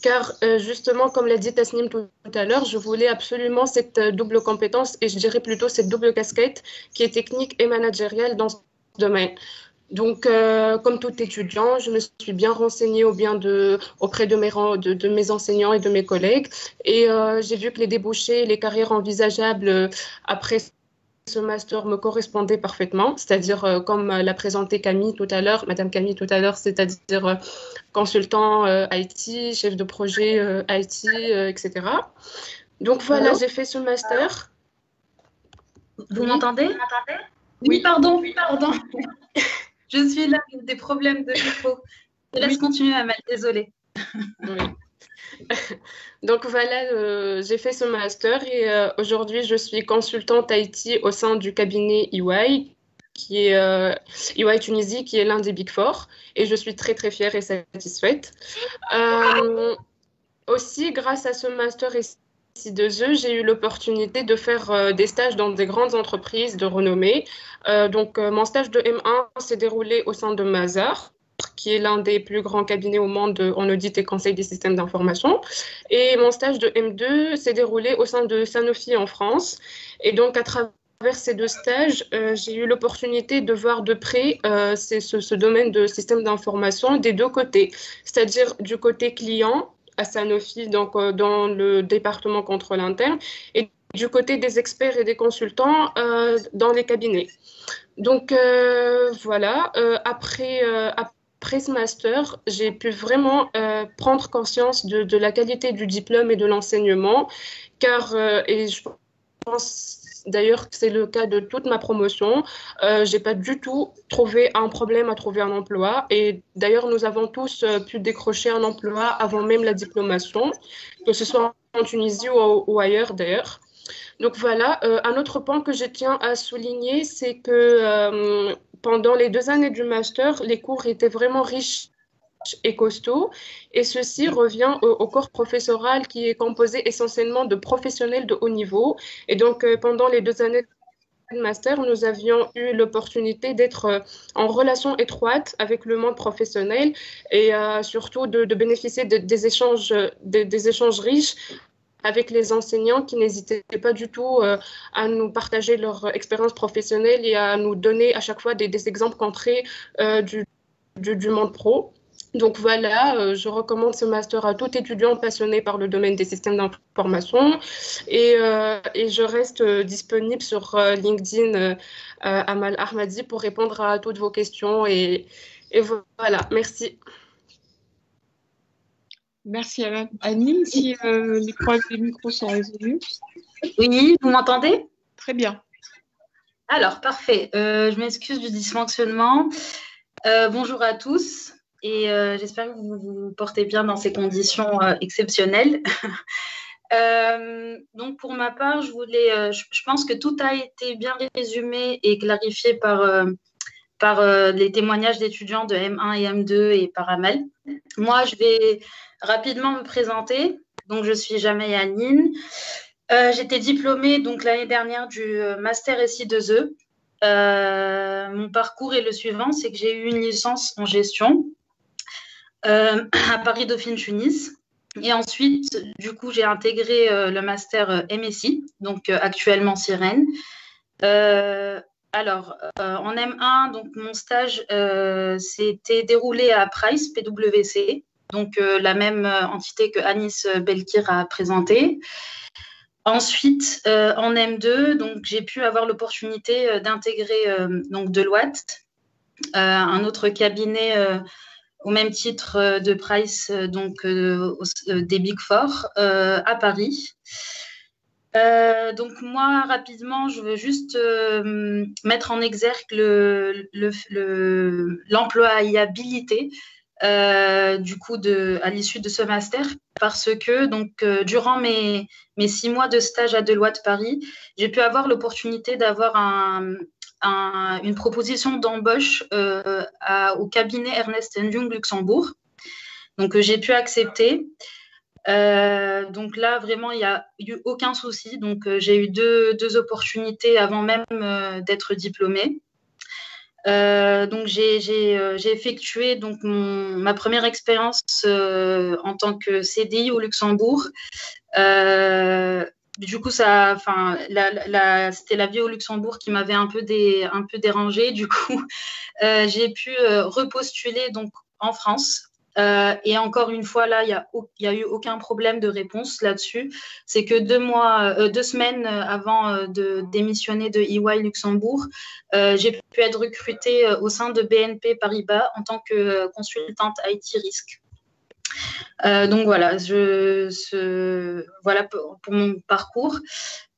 car justement, comme l'a dit Tasnim tout à l'heure, je voulais absolument cette double compétence et je dirais plutôt cette double casquette qui est technique et managériale dans ce domaine. Donc, comme tout étudiant, je me suis bien renseignée auprès de mes enseignants et de mes collègues. Et j'ai vu que les débouchés, les carrières envisageables après ce master me correspondaient parfaitement. C'est-à-dire, comme l'a présenté Camille tout à l'heure, Madame Camille tout à l'heure, c'est-à-dire consultant IT, chef de projet IT, etc. Donc voilà, j'ai fait ce master. Vous m'entendez? Oui, pardon. Je suis là, j'ai des problèmes de micro. Je laisse continuer, Amal, désolée. Oui. Donc voilà, j'ai fait ce master et aujourd'hui je suis consultante IT au sein du cabinet EY, qui est EY Tunisie, qui est l'un des Big Four, et je suis très très fière et satisfaite. Aussi, grâce à ce master SI2E, j'ai eu l'opportunité de faire des stages dans des grandes entreprises de renommée. Mon stage de M1 s'est déroulé au sein de Mazars, qui est l'un des plus grands cabinets au monde en audit et conseil des systèmes d'information. Et mon stage de M2 s'est déroulé au sein de Sanofi en France. Et donc, à travers ces 2 stages, j'ai eu l'opportunité de voir de près ce domaine de système d'information des 2 côtés, c'est-à-dire du côté client à Sanofi, donc dans le département contrôle interne, et du côté des experts et des consultants dans les cabinets. Donc voilà, après ce master, j'ai pu vraiment prendre conscience de la qualité du diplôme et de l'enseignement, car, et je pense d'ailleurs que c'est le cas de toute ma promotion, j'ai pas du tout trouvé un problème à trouver un emploi, et d'ailleurs nous avons tous pu décrocher un emploi avant même la diplomation, que ce soit en Tunisie ou ailleurs d'ailleurs. Donc voilà, un autre point que je tiens à souligner, c'est que pendant les 2 années du master, les cours étaient vraiment riches et costauds, et ceci revient au corps professoral qui est composé essentiellement de professionnels de haut niveau. Et donc pendant les 2 années de master, nous avions eu l'opportunité d'être en relation étroite avec le monde professionnel, et surtout de bénéficier des échanges riches avec les enseignants qui n'hésitaient pas du tout à nous partager leur expérience professionnelle et à nous donner à chaque fois des exemples concrets du monde pro. Donc voilà, je recommande ce master à tout étudiant passionné par le domaine des systèmes d'information, et je reste disponible sur LinkedIn Amal Ahmadi pour répondre à toutes vos questions, et voilà, merci. Merci Annie. Si les problèmes des micros sont résolus. Oui, vous m'entendez? Très bien. Alors, parfait. Je m'excuse du dysfonctionnement. Bonjour à tous, et j'espère que vous vous portez bien dans ces conditions exceptionnelles. Donc, pour ma part, je pense que tout a été bien résumé et clarifié par les témoignages d'étudiants de M1 et M2 et par Amal. Moi, je vais rapidement me présenter. Donc, je suis Jamia Aline. J'étais diplômée donc l'année dernière du Master SI2E. Mon parcours est le suivant, c'est que j'ai eu une licence en gestion à Paris-Dauphine Tunis. Et ensuite, du coup, j'ai intégré le Master MSI, donc actuellement Sirène. Alors, en M1, donc, mon stage s'était déroulé à Price, PwC, donc la même entité que Anis Belkir a présentée. Ensuite, en M2, donc, j'ai pu avoir l'opportunité d'intégrer donc Deloitte, un autre cabinet au même titre de Price, donc des Big Four, à Paris. Donc moi, rapidement, je veux juste mettre en exergue l'employabilité du coup à l'issue de ce master, parce que donc durant mes 6 mois de stage à Deloitte Paris, j'ai pu avoir l'opportunité d'avoir une proposition d'embauche au cabinet Ernst & Young Luxembourg, donc j'ai pu accepter. Donc là, vraiment, il n'y a eu aucun souci. Donc, j'ai eu deux opportunités avant même d'être diplômée. Donc, j'ai effectué donc, ma première expérience en tant que CDI au Luxembourg. Du coup, c'était la vie au Luxembourg qui m'avait un peu dérangée. Du coup, j'ai pu repostuler donc, en France. Et encore une fois, là, il n'y a eu aucun problème de réponse là-dessus. C'est que 2 semaines avant de démissionner de EY Luxembourg, j'ai pu être recrutée au sein de BNP Paribas en tant que consultante IT risque. Donc voilà, voilà pour mon parcours.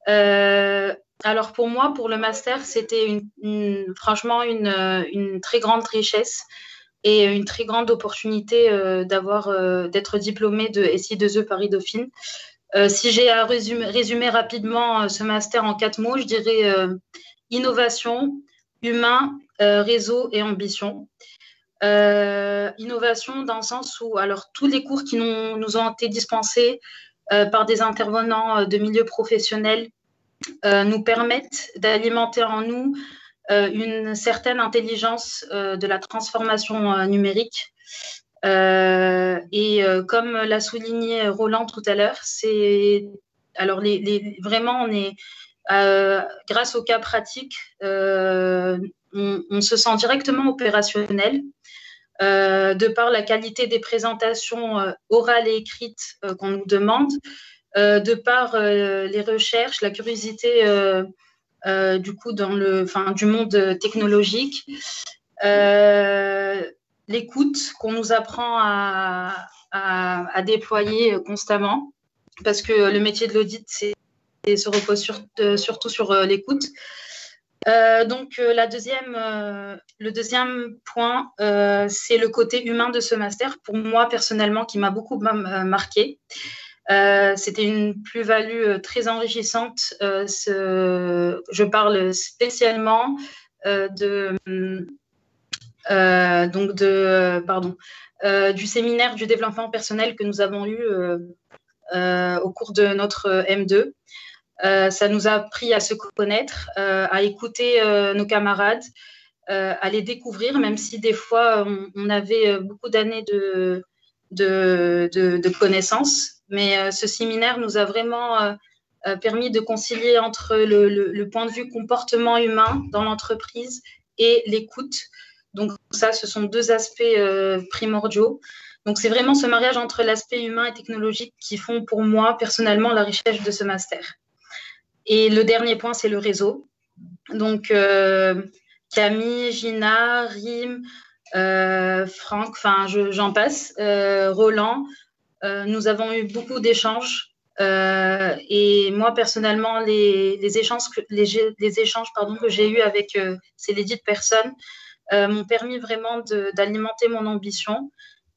Alors pour moi, pour le master, c'était franchement une très grande richesse et une très grande opportunité d'être diplômée de SI2E Paris-Dauphine. Si j'ai à résumer rapidement ce master en 4 mots, je dirais innovation, humain, réseau et ambition. Innovation dans le sens où alors, tous les cours qui nous ont été dispensés par des intervenants de milieux professionnels nous permettent d'alimenter en nous une certaine intelligence de la transformation numérique. Et comme l'a souligné Roland tout à l'heure, vraiment grâce aux cas pratiques, on se sent directement opérationnel. De par la qualité des présentations orales et écrites qu'on nous demande, de par les recherches, la curiosité du coup du monde technologique, l'écoute qu'on nous apprend à déployer constamment, parce que le métier de l'audit se repose surtout sur l'écoute. Donc, le deuxième point, c'est le côté humain de ce master, pour moi personnellement, qui m'a beaucoup marqué. C'était une plus-value très enrichissante. Je parle spécialement du séminaire du développement personnel que nous avons eu au cours de notre M2. Ça nous a appris à se connaître, à écouter nos camarades, à les découvrir, même si des fois on avait beaucoup d'années de connaissances. Mais ce séminaire nous a vraiment permis de concilier entre le point de vue comportement humain dans l'entreprise et l'écoute. Donc ça, ce sont deux aspects primordiaux. Donc c'est vraiment ce mariage entre l'aspect humain et technologique qui font pour moi personnellement la richesse de ce master. Et le dernier point, c'est le réseau. Donc, Camille, Gina, Rim, Franck, enfin, j'en passe, Roland, nous avons eu beaucoup d'échanges. Et moi, personnellement, les échanges que j'ai eus avec ces dites personnes m'ont permis vraiment d'alimenter mon ambition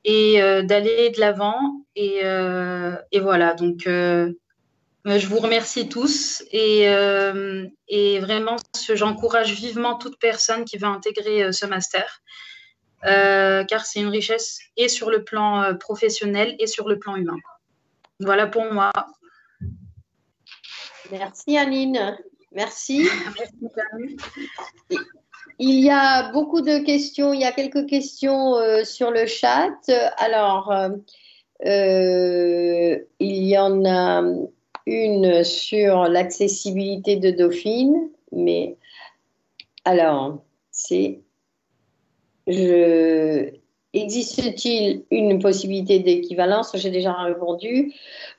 et d'aller de l'avant. Et voilà, donc... je vous remercie tous et vraiment, j'encourage vivement toute personne qui veut intégrer ce master, car c'est une richesse et sur le plan professionnel et sur le plan humain. Voilà pour moi. Merci Aline, merci. Il y a beaucoup de questions, il y a quelques questions sur le chat. Alors, il y en a une sur l'accessibilité de Dauphine, mais alors, existe-t-il une possibilité d'équivalence? J'ai déjà répondu.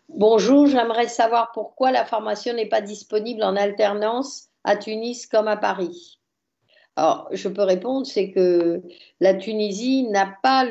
Bonjour, j'aimerais savoir pourquoi la formation n'est pas disponible en alternance à Tunis comme à Paris. Alors, je peux répondre, c'est que la Tunisie n'a pas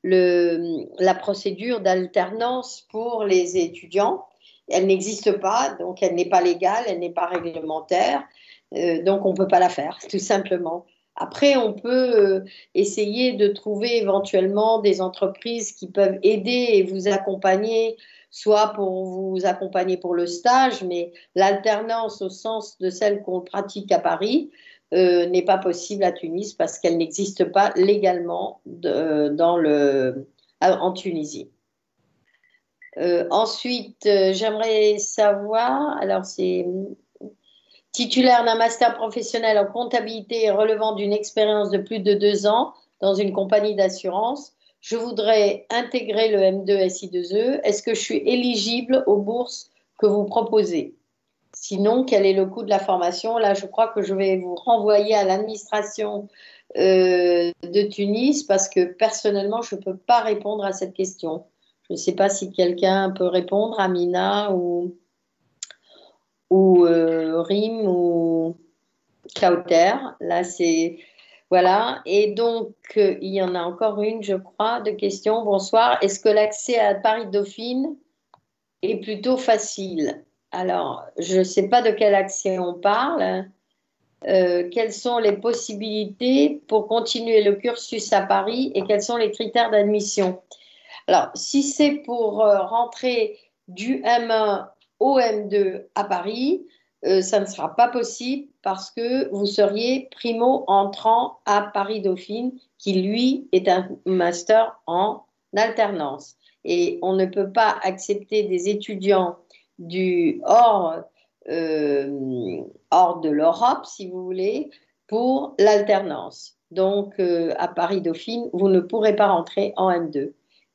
la procédure d'alternance pour les étudiants. Elle n'existe pas, donc elle n'est pas légale, elle n'est pas réglementaire, donc on ne peut pas la faire, tout simplement. Après, on peut essayer de trouver éventuellement des entreprises qui peuvent aider et vous accompagner, soit pour vous accompagner pour le stage, mais l'alternance au sens de celle qu'on pratique à Paris n'est pas possible à Tunis parce qu'elle n'existe pas légalement en Tunisie. Ensuite, j'aimerais savoir, alors c'est titulaire d'un master professionnel en comptabilité et relevant d'une expérience de plus de 2 ans dans une compagnie d'assurance, je voudrais intégrer le M2 SI2E. Est-ce que je suis éligible aux bourses que vous proposez? Sinon, quel est le coût de la formation? Là, je crois que je vais vous renvoyer à l'administration de Tunis parce que personnellement, je ne peux pas répondre à cette question. Je ne sais pas si quelqu'un peut répondre, Amina ou Rim ou Kauter. Là, c'est... Voilà. Et donc, il y en a encore une, je crois, de questions. Bonsoir. Est-ce que l'accès à Paris-Dauphine est plutôt facile? Alors, je ne sais pas de quel accès on parle. Quelles sont les possibilités pour continuer le cursus à Paris et quels sont les critères d'admission? Alors, si c'est pour rentrer du M1 au M2 à Paris, ça ne sera pas possible parce que vous seriez primo-entrant à Paris-Dauphine, qui lui est un master en alternance. Et on ne peut pas accepter des étudiants hors de l'Europe, si vous voulez, pour l'alternance. Donc, à Paris-Dauphine, vous ne pourrez pas rentrer en M2.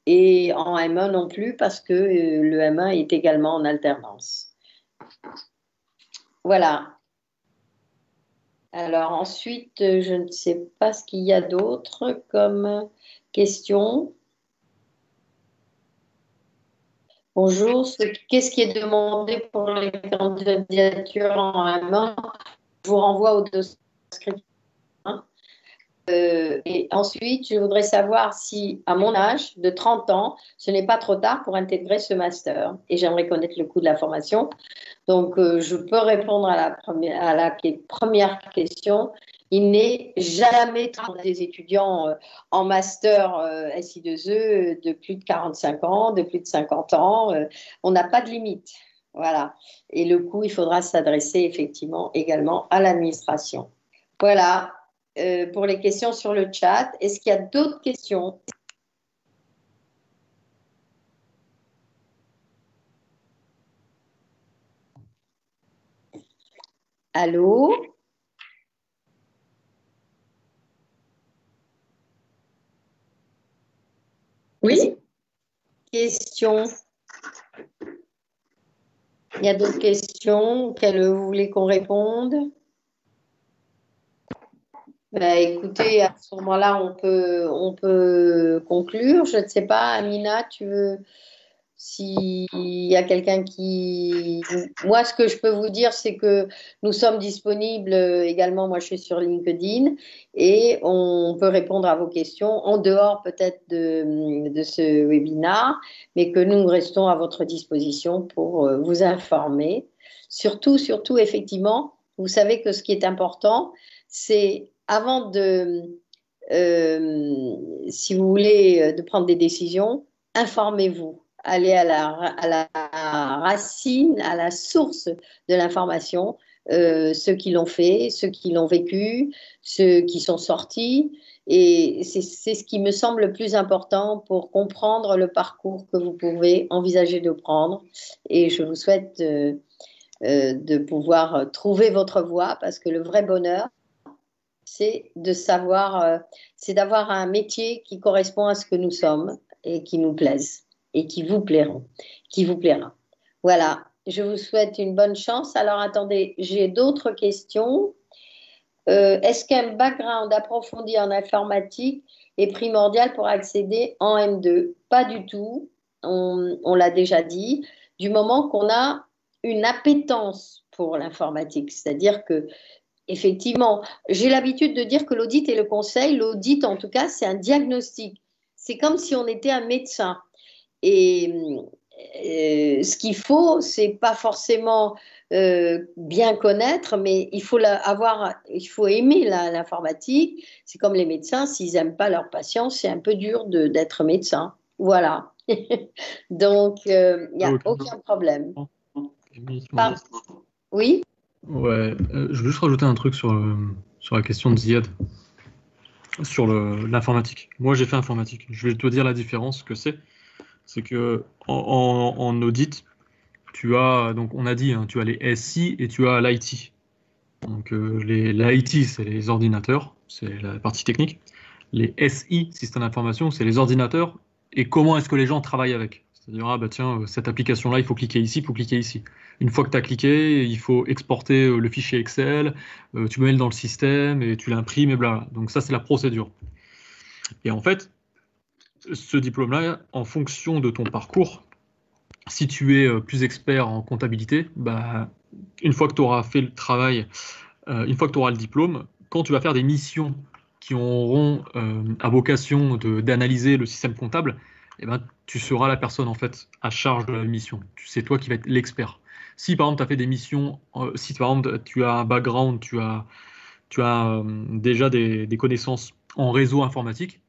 Et en M1 non plus, parce que le M1 est également en alternance. Voilà. Alors ensuite, je ne sais pas ce qu'il y a d'autre comme question. Bonjour, qu'est-ce qui est demandé pour les candidatures en M1? Je vous renvoie au dossier. Et ensuite, je voudrais savoir si, à mon âge de 30 ans, ce n'est pas trop tard pour intégrer ce master. Et j'aimerais connaître le coût de la formation. Donc, je peux répondre à la première question. Il n'est jamais trop tard des étudiants en master SI2E de plus de 45 ans, de plus de 50 ans. On n'a pas de limite. Voilà. Et le coût, il faudra s'adresser effectivement également à l'administration. Voilà. Pour les questions sur le chat. Est-ce qu'il y a d'autres questions? Allô? Oui? Questions? Il y a d'autres questions auxquelles vous voulez qu'on réponde? Ben, écoutez, à ce moment-là, on peut conclure. Je ne sais pas, Amina, tu veux, s'il y a quelqu'un qui... Moi, ce que je peux vous dire, c'est que nous sommes disponibles également. Moi, je suis sur LinkedIn et on peut répondre à vos questions en dehors peut-être de ce webinaire, mais que nous restons à votre disposition pour vous informer. Surtout, effectivement, vous savez que ce qui est important, c'est avant si vous voulez, de prendre des décisions, informez-vous. Allez à la racine, à la source de l'information, ceux qui l'ont fait, ceux qui l'ont vécu, ceux qui sont sortis. Et c'est ce qui me semble le plus important pour comprendre le parcours que vous pouvez envisager de prendre. Et je vous souhaite de pouvoir trouver votre voie, parce que le vrai bonheur, c'est de savoir, c'est d'avoir un métier qui correspond à ce que nous sommes et qui nous plaise et qui vous plaira. Voilà, je vous souhaite une bonne chance. Alors attendez, j'ai d'autres questions. Est-ce qu'un background approfondi en informatique est primordial pour accéder en M2? Pas du tout, on l'a déjà dit, du moment qu'on a une appétence pour l'informatique, c'est-à-dire que effectivement, j'ai l'habitude de dire que l'audit et le conseil, l'audit en tout cas, c'est un diagnostic. C'est comme si on était un médecin. Et ce qu'il faut, c'est pas forcément bien connaître, mais il faut aimer l'informatique. C'est comme les médecins, s'ils n'aiment pas leurs patients, c'est un peu dur d'être médecin. Voilà. Donc, il n'y a aucun problème. Oui? Ouais, je veux juste rajouter un truc sur la question de Ziad, sur l'informatique. Moi, j'ai fait informatique. Je vais te dire la différence que c'est. C'est que en audit, tu as, donc on a dit, hein, tu as les SI et tu as l'IT. Donc l'IT, c'est les ordinateurs, c'est la partie technique. Les SI, système d'information, c'est les ordinateurs et comment est-ce que les gens travaillent avec. C'est-à-dire, ah bah tiens, cette application-là, il faut cliquer ici, il faut cliquer ici. Une fois que tu as cliqué, il faut exporter le fichier Excel, tu mets dans le système et tu l'imprimes et blabla. Donc ça, c'est la procédure. Et en fait, ce diplôme-là, en fonction de ton parcours, si tu es plus expert en comptabilité, bah, une fois que tu auras fait le travail, une fois que tu auras le diplôme, quand tu vas faire des missions qui auront à vocation d'analyser le système comptable, eh ben, tu seras la personne en fait à charge de la mission. C'est toi qui vas être l'expert. Si par exemple tu as fait des missions, si par exemple tu as un background, tu as déjà des connaissances en réseau informatique,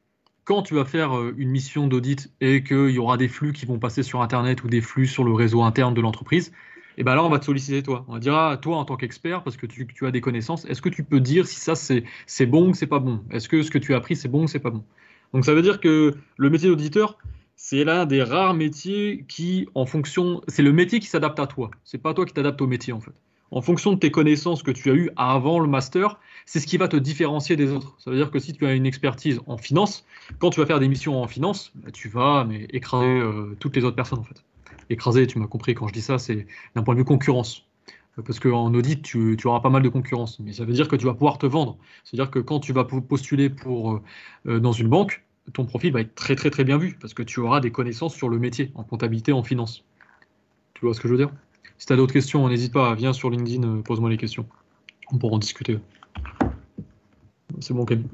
quand tu vas faire une mission d'audit et qu'il y aura des flux qui vont passer sur Internet ou des flux sur le réseau interne de l'entreprise, et ben là on va te solliciter toi. On va dire ah, toi en tant qu'expert, parce que tu as des connaissances, est-ce que tu peux dire si ça c'est bon ou c'est pas bon? Est-ce que ce que tu as appris c'est bon ou c'est pas bon? Donc ça veut dire que le métier d'auditeur, c'est l'un des rares métiers qui, en fonction, c'est le métier qui s'adapte à toi. C'est pas toi qui t'adaptes au métier en fait. En fonction de tes connaissances que tu as eues avant le master, c'est ce qui va te différencier des autres. Ça veut dire que si tu as une expertise en finance, quand tu vas faire des missions en finance, bah, tu vas écraser toutes les autres personnes en fait. Écraser, tu m'as compris quand je dis ça, c'est d'un point de vue concurrence. Parce qu'en audit, tu auras pas mal de concurrence. Mais ça veut dire que tu vas pouvoir te vendre. C'est-à-dire que quand tu vas postuler dans une banque, ton profil va être très très très bien vu parce que tu auras des connaissances sur le métier, en comptabilité, en finance. Tu vois ce que je veux dire? Si tu as d'autres questions, n'hésite pas, viens sur LinkedIn, pose-moi les questions. On pourra en discuter. C'est bon, Camille.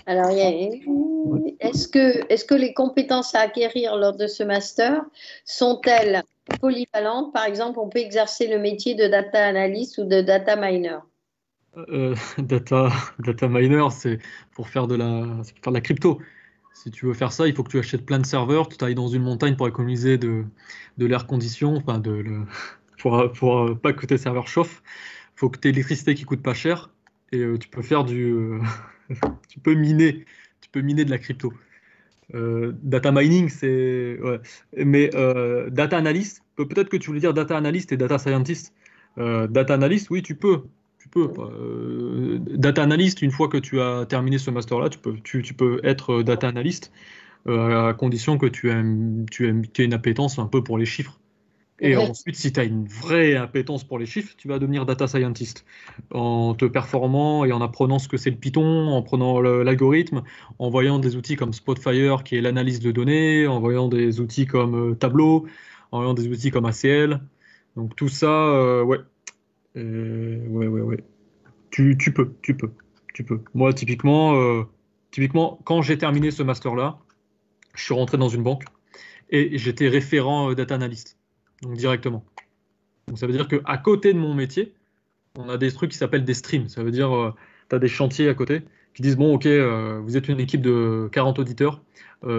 Alors, est-ce que les compétences à acquérir lors de ce master sont-elles polyvalentes? Par exemple, on peut exercer le métier de data analyst ou de data miner. Data miner, c'est pour faire de la crypto. Si tu veux faire ça, il faut que tu achètes plein de serveurs, tu ailles dans une montagne pour économiser de l'air condition, enfin pour pas que tes serveurs chauffent. Il faut que tu aies l'électricité qui coûte pas cher et tu peux faire tu peux miner de la crypto. Data mining, c'est ouais. Mais data analyst, peut-être que tu voulais dire data analyst et data scientist. Data analyst, oui, tu peux. Data analyst, une fois que tu as terminé ce master-là, tu peux être data analyst à condition que tu aies une appétence un peu pour les chiffres. Et ensuite, si tu as une vraie appétence pour les chiffres, tu vas devenir data scientist en te performant et en apprenant ce que c'est le Python, en prenant l'algorithme, en voyant des outils comme Spotfire qui est l'analyse de données, en voyant des outils comme Tableau, en voyant des outils comme ACL. Donc tout ça, ouais. Ouais. Tu peux. Moi, typiquement, quand j'ai terminé ce master-là, je suis rentré dans une banque et j'étais référent data analyst, donc directement. Donc ça veut dire qu'à côté de mon métier, on a des trucs qui s'appellent des streams. Ça veut dire tu as des chantiers à côté qui disent, bon, ok, vous êtes une équipe de 40 auditeurs,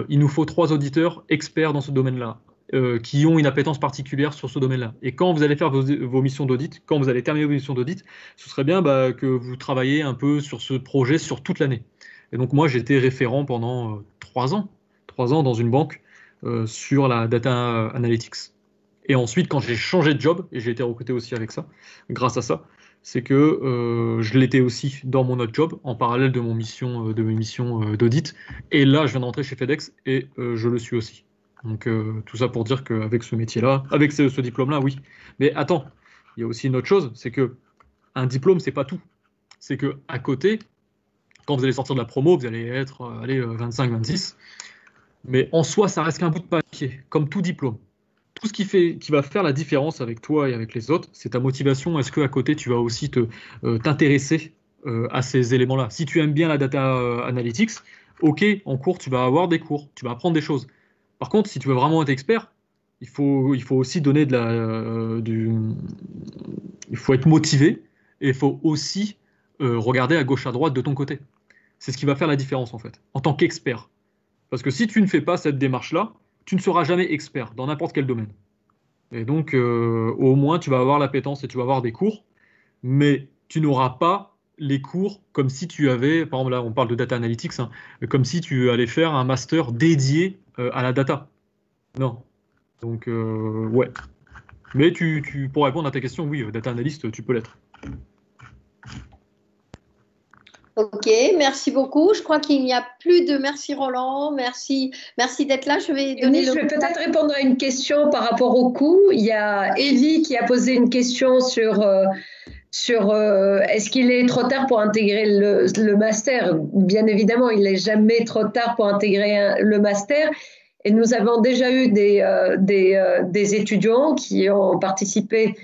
il nous faut 3 auditeurs experts dans ce domaine-là. Qui ont une appétence particulière sur ce domaine-là. Et quand vous allez faire vos missions d'audit, quand vous allez terminer vos missions d'audit, ce serait bien que vous travaillez un peu sur ce projet sur toute l'année. Et donc moi, j'étais référent pendant 3 ans dans une banque sur la data analytics. Et ensuite, quand j'ai changé de job, et j'ai été recruté aussi avec ça, grâce à ça, c'est que je l'étais aussi dans mon autre job, en parallèle de mes missions d'audit. Et là, je viens d'entrer chez FedEx et je le suis aussi. Donc tout ça pour dire qu'avec ce métier-là, avec ce diplôme-là, oui. Mais attends, il y a aussi une autre chose, c'est que un diplôme, c'est pas tout. C'est que à côté, quand vous allez sortir de la promo, vous allez être 25, 26. Mais en soi, ça reste qu'un bout de papier, comme tout diplôme. Tout ce qui va faire la différence avec toi et avec les autres, c'est ta motivation. Est-ce qu'à côté, tu vas aussi t'intéresser à ces éléments-là? Si tu aimes bien la data analytics, ok, en cours, tu vas avoir des cours, tu vas apprendre des choses. Par contre, si tu veux vraiment être expert, il faut aussi donner il faut être motivé et il faut aussi regarder à gauche à droite de ton côté. C'est ce qui va faire la différence en fait, en tant qu'expert. Parce que si tu ne fais pas cette démarche-là, tu ne seras jamais expert dans n'importe quel domaine. Et donc, au moins, tu vas avoir l'appétence et tu vas avoir des cours, mais tu n'auras pas les cours comme si tu avais, par exemple là on parle de data analytics, comme si tu allais faire un master dédié à la data. Non. Donc ouais. Mais pour répondre à ta question, oui, data analyst, tu peux l'être. Ok, merci beaucoup. Je crois qu'il n'y a plus de merci Roland, merci d'être là. Je vais peut-être répondre à une question par rapport au coût. Il y a Evie qui a posé une question sur est-ce qu'il est trop tard pour intégrer le master? Bien évidemment, il n'est jamais trop tard pour intégrer le master. Et nous avons déjà eu des étudiants qui ont participé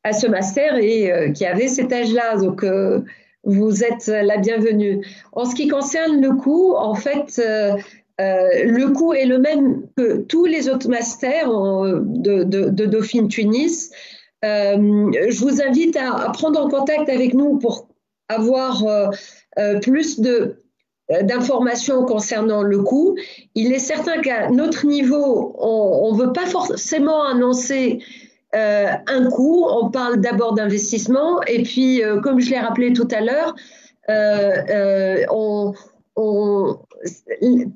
à ce master et qui avaient cet âge-là. Donc, vous êtes la bienvenue. En ce qui concerne le coût, en fait, le coût est le même que tous les autres masters de Dauphine Tunis. Je vous invite à prendre en contact avec nous pour avoir plus d'informations concernant le coût. Il est certain qu'à notre niveau, on ne veut pas forcément annoncer un coût. On parle d'abord d'investissement et puis, comme je l'ai rappelé tout à l'heure,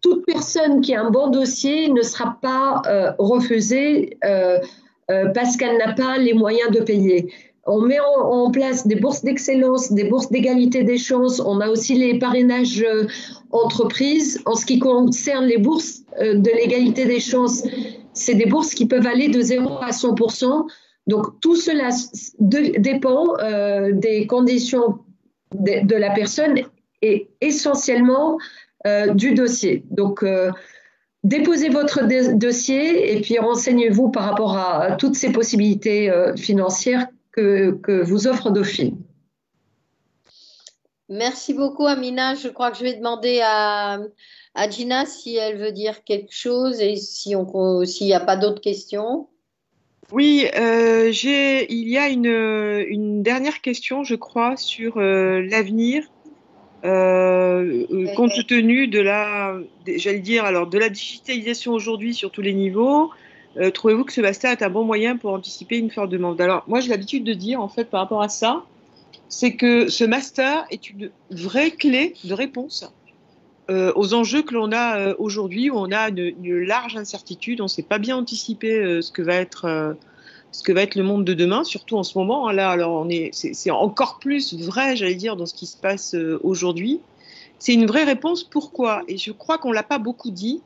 toute personne qui a un bon dossier ne sera pas refusée parce qu'elle n'a pas les moyens de payer. On met en place des bourses d'excellence, des bourses d'égalité des chances. On a aussi les parrainages entreprises. En ce qui concerne les bourses de l'égalité des chances, c'est des bourses qui peuvent aller de 0 à 100%. Donc, tout cela dépend des conditions de la personne et essentiellement du dossier. Donc, déposez votre dossier et puis renseignez-vous par rapport à toutes ces possibilités financières que vous offre Dauphine. Merci beaucoup, Amina. Je crois que je vais demander à Gina si elle veut dire quelque chose et s'il n'y a pas d'autres questions. Oui, il y a une dernière question, je crois, sur l'avenir, compte tenu de la digitalisation aujourd'hui sur tous les niveaux. Trouvez-vous que ce master est un bon moyen pour anticiper une forte demande? Alors, moi, j'ai l'habitude de dire, en fait, par rapport à ça, c'est que ce master est une vraie clé de réponse aux enjeux que l'on a aujourd'hui, où on a une large incertitude, on ne sait pas bien anticiper ce que va être le monde de demain, surtout en ce moment. Hein, là, alors c'est encore plus vrai, j'allais dire, dans ce qui se passe aujourd'hui. C'est une vraie réponse. Pourquoi? Et je crois qu'on l'a pas beaucoup dit.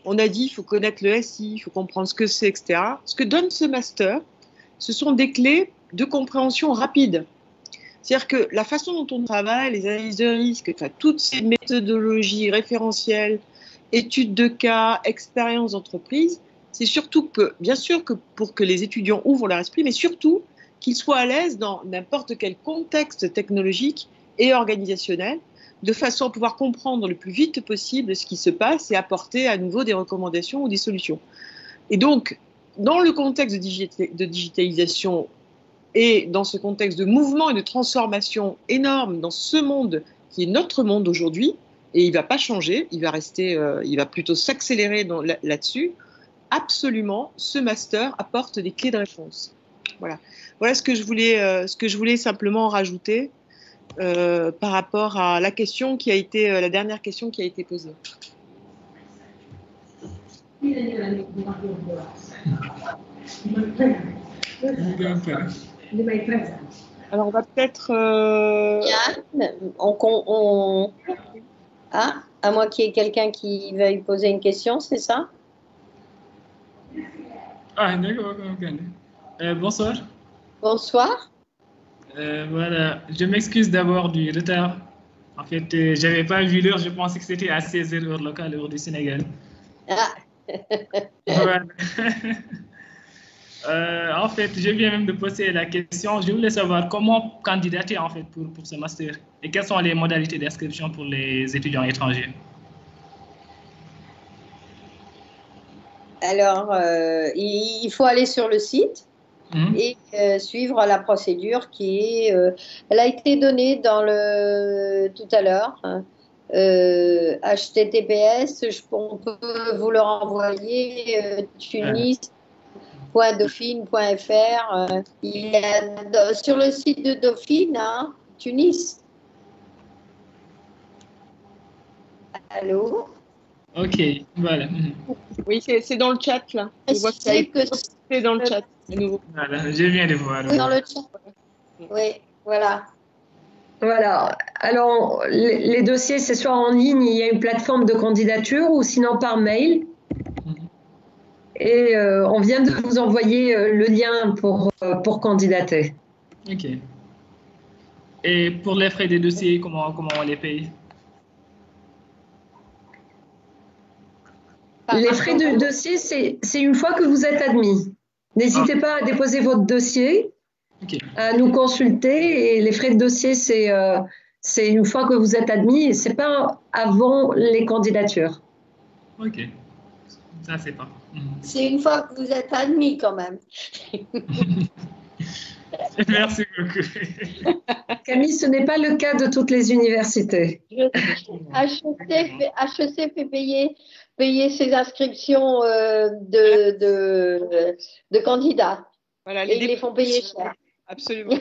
On a dit il faut connaître le SI, il faut comprendre ce que c'est, etc. Ce que donne ce master, ce sont des clés de compréhension rapide. C'est-à-dire que la façon dont on travaille, les analyses de risque, toutes ces méthodologies référentielles, études de cas, expériences d'entreprise, c'est surtout que, bien sûr, que pour que les étudiants ouvrent leur esprit, mais surtout qu'ils soient à l'aise dans n'importe quel contexte technologique et organisationnel, de façon à pouvoir comprendre le plus vite possible ce qui se passe et apporter à nouveau des recommandations ou des solutions. Et donc, dans le contexte de digitalisation et dans ce contexte de mouvement et de transformation énorme dans ce monde qui est notre monde aujourd'hui, et il ne va pas changer, il va plutôt s'accélérer là-dessus, absolument, ce master apporte des clés de réponse. Voilà ce que je voulais simplement rajouter par rapport à la question qui a été la dernière question qui a été posée. Alors on va peut-être. À moins qu'il y ait quelqu'un qui veuille poser une question, c'est ça? Ah, d'accord. Bonsoir. Bonsoir. Voilà, je m'excuse d'abord du retard. En fait, je n'avais pas vu l'heure, je pensais que c'était à 16h heure locale, heure du Sénégal. Ah. Voilà. En fait, je viens même de poser la question. Je voulais savoir comment candidater en fait pour ce master et quelles sont les modalités d'inscription pour les étudiants étrangers. Alors, il faut aller sur le site et suivre la procédure qui est. Elle a été donnée tout à l'heure. HTTPS, on peut vous le renvoyer. Tunis.dauphine.fr. Il y a sur le site de Dauphine, Tunis. Allô? Ok, voilà. Oui, c'est dans le chat là. Je vois que c'est dans le chat. À nouveau. Voilà, je viens de voir. Oui, dans le chat. Oui, voilà. Voilà. Alors, les dossiers, c'est soit en ligne, il y a une plateforme de candidature, ou sinon par mail. Et on vient de vous envoyer le lien pour candidater. Ok. Et pour les frais des dossiers, comment on les paye? Les frais de dossier, c'est une fois que vous êtes admis. N'hésitez pas à déposer votre dossier, à nous consulter. Et les frais de dossier, c'est une fois que vous êtes admis, et ce n'est pas avant les candidatures. Ok, ça c'est pas. C'est une fois que vous êtes admis quand même. Merci beaucoup. Camille, ce n'est pas le cas de toutes les universités. HEC fait payer ses inscriptions de candidats. Voilà, et ils les font payer cher. Absolument.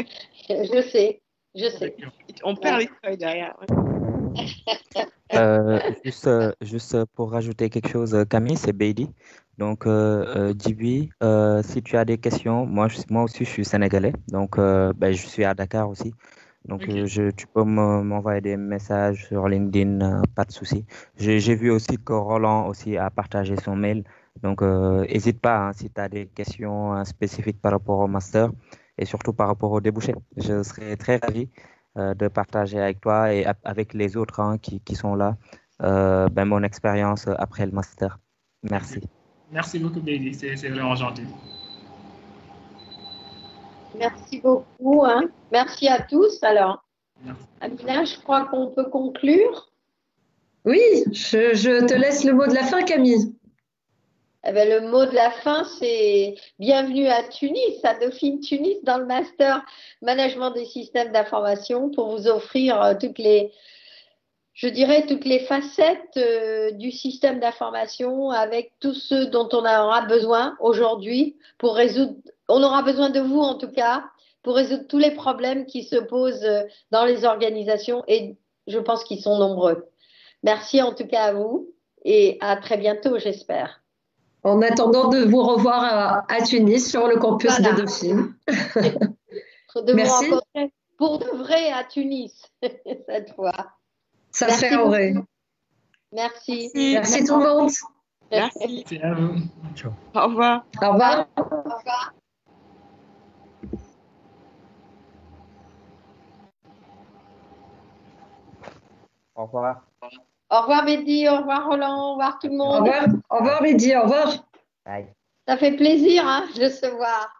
Je sais. On perd les feuilles derrière. Juste pour rajouter quelque chose, Camille, c'est Beidi. Donc, Djibi, si tu as des questions, moi aussi je suis sénégalais, donc je suis à Dakar aussi. Donc, tu peux m'envoyer des messages sur LinkedIn, pas de souci. J'ai vu aussi que Roland aussi a partagé son mail. Donc, n'hésite pas hein, si tu as des questions spécifiques par rapport au master et surtout par rapport au débouché. Je serais très ravi de partager avec toi et avec les autres hein, qui sont là mon expérience après le master. Merci. Merci beaucoup, Baby. C'est vraiment gentil. Merci beaucoup. Hein. Merci à tous. Alors, Amina, je crois qu'on peut conclure. Oui, je te laisse le mot de la fin, Camille. Eh bien, le mot de la fin, c'est bienvenue à Tunis, à Dauphine Tunis, dans le master management des systèmes d'information pour vous offrir toutes les facettes du système d'information avec tout ce dont on aura besoin aujourd'hui pour résoudre, on aura besoin de vous en tout cas, pour résoudre tous les problèmes qui se posent dans les organisations et je pense qu'ils sont nombreux. Merci en tout cas à vous et à très bientôt, j'espère. En attendant de vous revoir à Tunis sur le campus de Dauphine. De vous rencontrer pour de vrai à Tunis cette fois. Ça serait en vrai. Merci. Merci tout le monde. Merci. À vous. Ciao. Au revoir. Au revoir. Au revoir. Au revoir. Au revoir Mehdi, au revoir Roland, au revoir tout le monde. Au revoir Mehdi, au revoir. Bye. Ça fait plaisir de se voir.